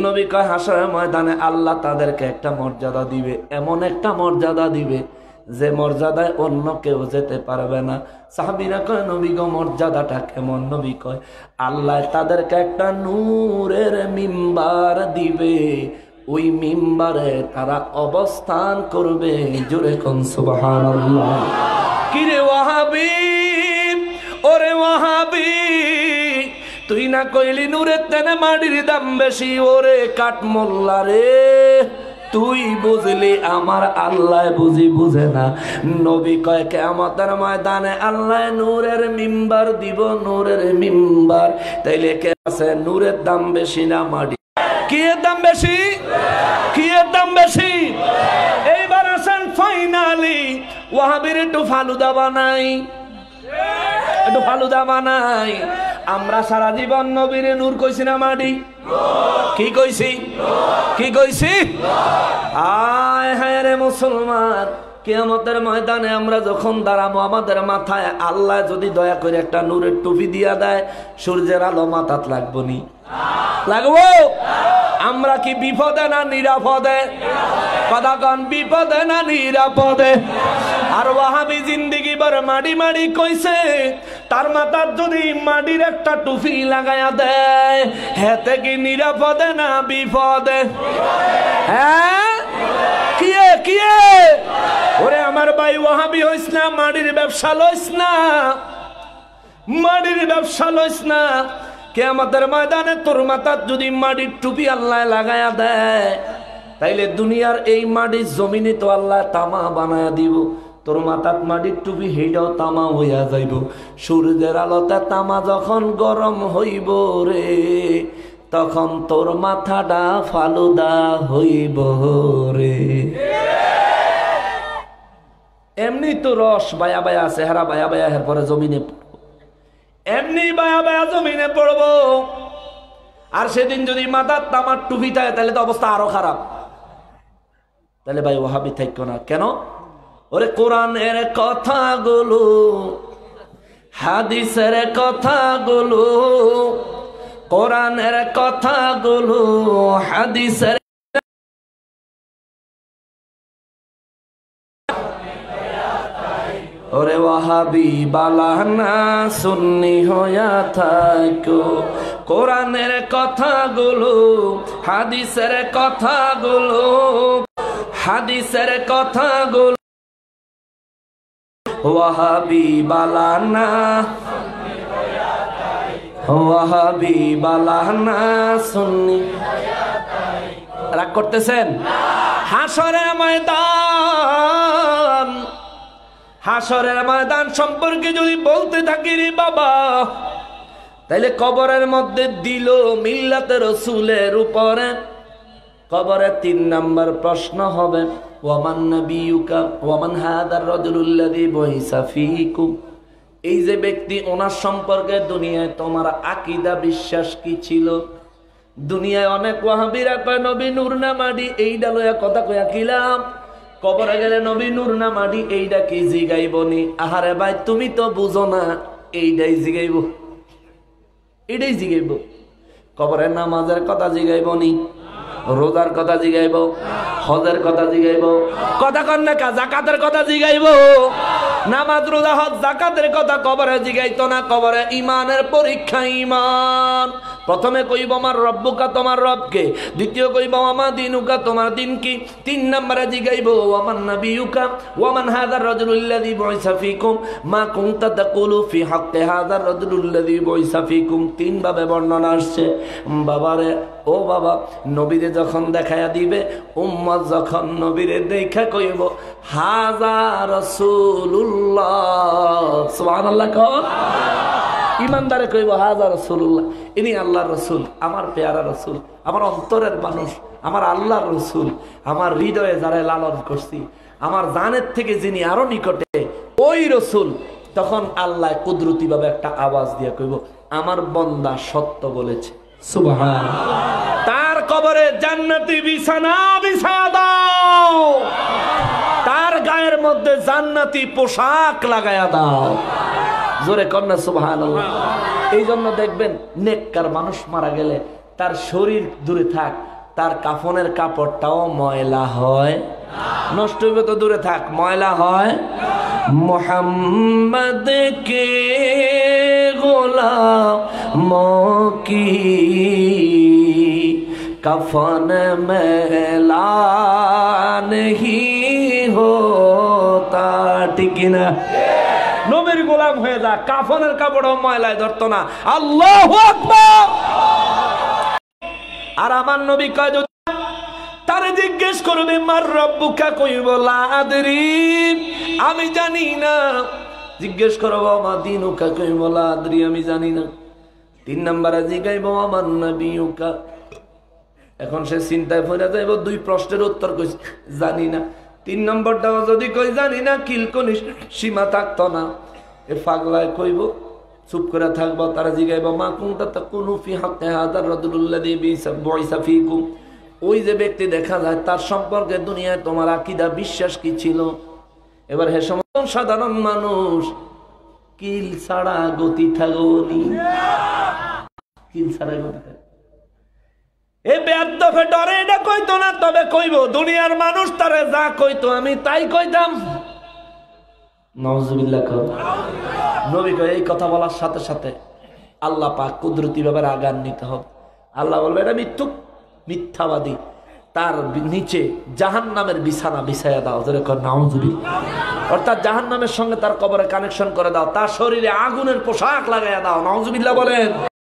নবী কয় হাসরের ময়দানে আল্লাহ তাদেরকে একটা মর্যাদা দিবে, এমন একটা মর্যাদা দিবে যে মর্যাদায় অন্য কেউ যেতে পারবে না। সাহাবীরা কয় নবী গো মর্যাদাটা কেমন? নবী কয় আল্লাহ তাদেরকে একটা নূরের মিম্বার দিবে, ওই মিম্বারে তারা অবস্থান করবে। জোরে কোন সুবহানাল্লাহ। কিরে ওয়াহাবি, ওরে ওয়াহাবি, তুই না কইলি নূরের তেনে মাটির দাম বেশি? ওরে কাঠমোল্লা রে, তুই বুঝলি, আমার আল্লাহ বুঝি বুঝে না। নবী কয় কিয়ামতের ময়দানে আল্লাহ নূরের মিম্বার দিব, নূরের মিম্বার। তাইলে কে আছে নূরের দাম বেশি না মাটি? কি এর দাম বেশি? কি এর দাম বেশি? এইবার আসেন ফাইনালি ওয়াহাবির একটু ফালুদা বানাই, একটু ফালুদা বানাই। আমরা সারা জীবন নবীর নূর কইছি না মাটি? কি কইছি? কি কইছি? আয় হায় রে মুসলমান, কিয়ামতের ময়দানে আমরা যখন দাঁড়াবো, আমাদের মাথায় আল্লাহ যদি দয়া করে একটা নূরের টুপি দিয়া দেয়, সূর্যের আলো মাথাত লাগবো নি? লাগবো? আমরা কি বিপদে না নিরাপদে? কথা কন, বিপদে না নিরাপদে? আর ওয়াহাবি জিন্দিগি ভর মাটি মাটি কইছে, তার মাথার যদি মাটির একটা টুপি লাগায়া দেয়, হেতে কি নিরাপদে না বিপদে? হ্যাঁ, কিয়ে কিয়ে? ওরে আমার ভাই ওয়াহাবি হইস না, মাটির ব্যবসা লইস না, মাটির ব্যবসা লইস না। কিয়ামতের ময়দানে তোর মাথার যদি মাটির টুপি আল্লাহ লাগায়া দেয়, তাইলে দুনিয়ার এই মাটির জমিনে তো আল্লাহ তামা বানায়া দিব, তোর মাথার মাটির টুপি হেইটাও তামা হইয়া যাইব। সূর্যের আলোতে তামা যখন গরম হইব রে, তখন তোর মাথাটা ফালুদা হইব রে। এমনি তো রস বায়া বায়া চেহারা বায়া বায়া, এরপরে জমিনে এমনি বায়া বায়া জমিনে পড়বো। আর সেদিন যদি মাথার তামার টুপি থাকে, তাহলে তো অবস্থা আরো খারাপ। তাহলে ভাই ওয়াহাবি থাকো না কেন? ওরে কোরআনের কথাগুলো, হাদিসের কথাগুলো, কোরআনের কথাগুলো, হাদিসের ওরে ওয়াহাবি বালানা সুন্নি হইয়া থাকো, কোরআনের কথাগুলো, হাদিসের কথাগুলো, হাদিসের কথাগুলো, ওয়াহাবি বালানা ওয়া হাবিবালানা সুন্নি। রাগ করতেছেন? হাসরের ময়দান, হাসরের ময়দান সম্পর্কে যদি বলতে থাকি রে বাবা, তাইলে কবরের মধ্যে দিল মিল্লাতে রসুলের উপরে। কবরে 3 নাম্বার প্রশ্ন হবে, ওয়ামান নাবিয়ুকা ওয়ামান হাদার রাজুলুল্লাযী বুইসা ফীকুম। এই যে ব্যক্তি, ওনার সম্পর্কে দুনিয়ায় তোমার আকীদা বিশ্বাস কি ছিল? দুনিয়ায় অনেক ওয়াহাবীরা কয় নবী নূর না মাটি, এইডা লইয়া কথা কইয়া কিলাম। কবরে গেলে নবী নূর না মাটি এইডা কি জিগাইবনি? আহারে ভাই, তুমি তো বুঝো না, এইডাই জিগাইব, এটাই জিগাইব। কবরের নামাজের কথা জিগাইবনি, রোজার কথা জিগাইব, হজের কথা জিগাইব, কথা কন না কা যাকাতের কথা জিগাইব। নামাজ রোজা হজ যাকাতের কথা কবরে জিগাইতো না। কবরে ইমানের পরীক্ষা, ইমান। প্রথমে কইব আমার রব্বুকা, তোমার রবকে। দ্বিতীয় কইব আমা দিনুকা, তোমার দিন কি। 3 নম্বরে জিগাইব ওয়ামান নাবিয়ুকা ওয়ামান হাদার রাজুলুল্লাযী বুইসা ফীকুম মা কুনতা তাকুলু ফি হাক্কি হাদার রাজুলুল্লাযী বুইসা ফীকুম। 3 ভাবে বর্ণনা আসছে। বাবারে, ও বাবা, নবীরে যখন দেখায়া দিবে, উম্মত যখন নবীরে দেখা কইব হাযা রাসূলুল্লাহ, সুবহানাল্লাহ কও। ইমানদারে কইব হাযা রাসূলুল্লাহ, ইনি আল্লাহর রাসূল, আমার পেয়ারা রাসূল, আমার অন্তরের মানুষ, আমার আল্লাহর রাসূল, আমার হৃদয়ে যারা লালন করছি, আমার জানের থেকে যিনি আরো নিকটে, ওই রাসূল। তখন আল্লাহ কুদরতি ভাবে একটা আওয়াজ দিয়ে কইব আমার বান্দা সত্য বলেছে, সুবহানাল্লাহ। তার কবরে জান্নাতি বিছানা বিছায়া দাও, তার গায়ের মধ্যে জান্নাতি পোশাক লাগায়া দাও। জোরে কন্যা সুবহানাল্লাহ। এই জন্য দেখবেন নেককার মানুষ মারা গেলে তার শরীর দূরে থাক, তার কাফনের কাপড়টাও ময়লা হয়, নষ্ট হইবে তো দূরে থাক, ময়লা হয়। মুহাম্মদ কে গোলাম কি कफन मैला नहीं होता, ठीक ना? নবীর গোলাম হয়ে যা, কাফনের কাপড় ময়লায় ধরতো না। আল্লাহু আকবার। আর আমার নবী কয়, তারে জিজ্ঞেস করবে মার রব্বুকা, কইব লা আদরি, আমি জানি না। জিজ্ঞেস করবো মা দিনুকা, কইব লা আদরি, আমি জানি না। 3 নম্বরে জিগাইব আমার নবিয়ুকা। এখন সে চিন্তায় পড়ে যাইব, 2 প্রশ্নের উত্তর কইছে জানি না। 3 নম্বরটাও যদি কই জানি না, কিলকনি সীমা থাকতো না। এ পাগলায় কইব, চুপ করে থাকবো। তারা জিগাইব মা কুনতা তাকুলু ফি হাক্কি হাদার রাজুলুল্লাযী বুইসা ফীকুম। ওই যে ব্যক্তি দেখা যায়, তার সম্পর্কে দুনিয়ায় তোমার আকীদা বিশ্বাস কি ছিল? এবার হে সমস্ত সাধারণ মানুষ, কিল ছাড়া গতি থাকবনি, কিল ছাড়া গতি থাকবে। এই বেয়াদবে ডরে এটা কইতো না, তবে কইব দুনিয়ার মানুষ তারে যা কইতো আমি তাই কইতাম। নাউজুবিল্লাহ কর। নবী কয় এই কথা বলার সাথে সাথে আল্লাহ পাক কুদরতি ভাবে আগান্বিত হবে। আল্লাহ বলবে এটা মিথ্যাবাদী, তার নিচে জাহান্নামের বিছানা বিছায়া দাও। নাউজুবিল্লাহ। অর্থাৎ জাহান্নামের সঙ্গে তার কবরে কানেকশন করে দাও, তার শরীরে আগুনের পোশাক লাগাইয়া দাও। নাউজুবিল্লাহ বলেন।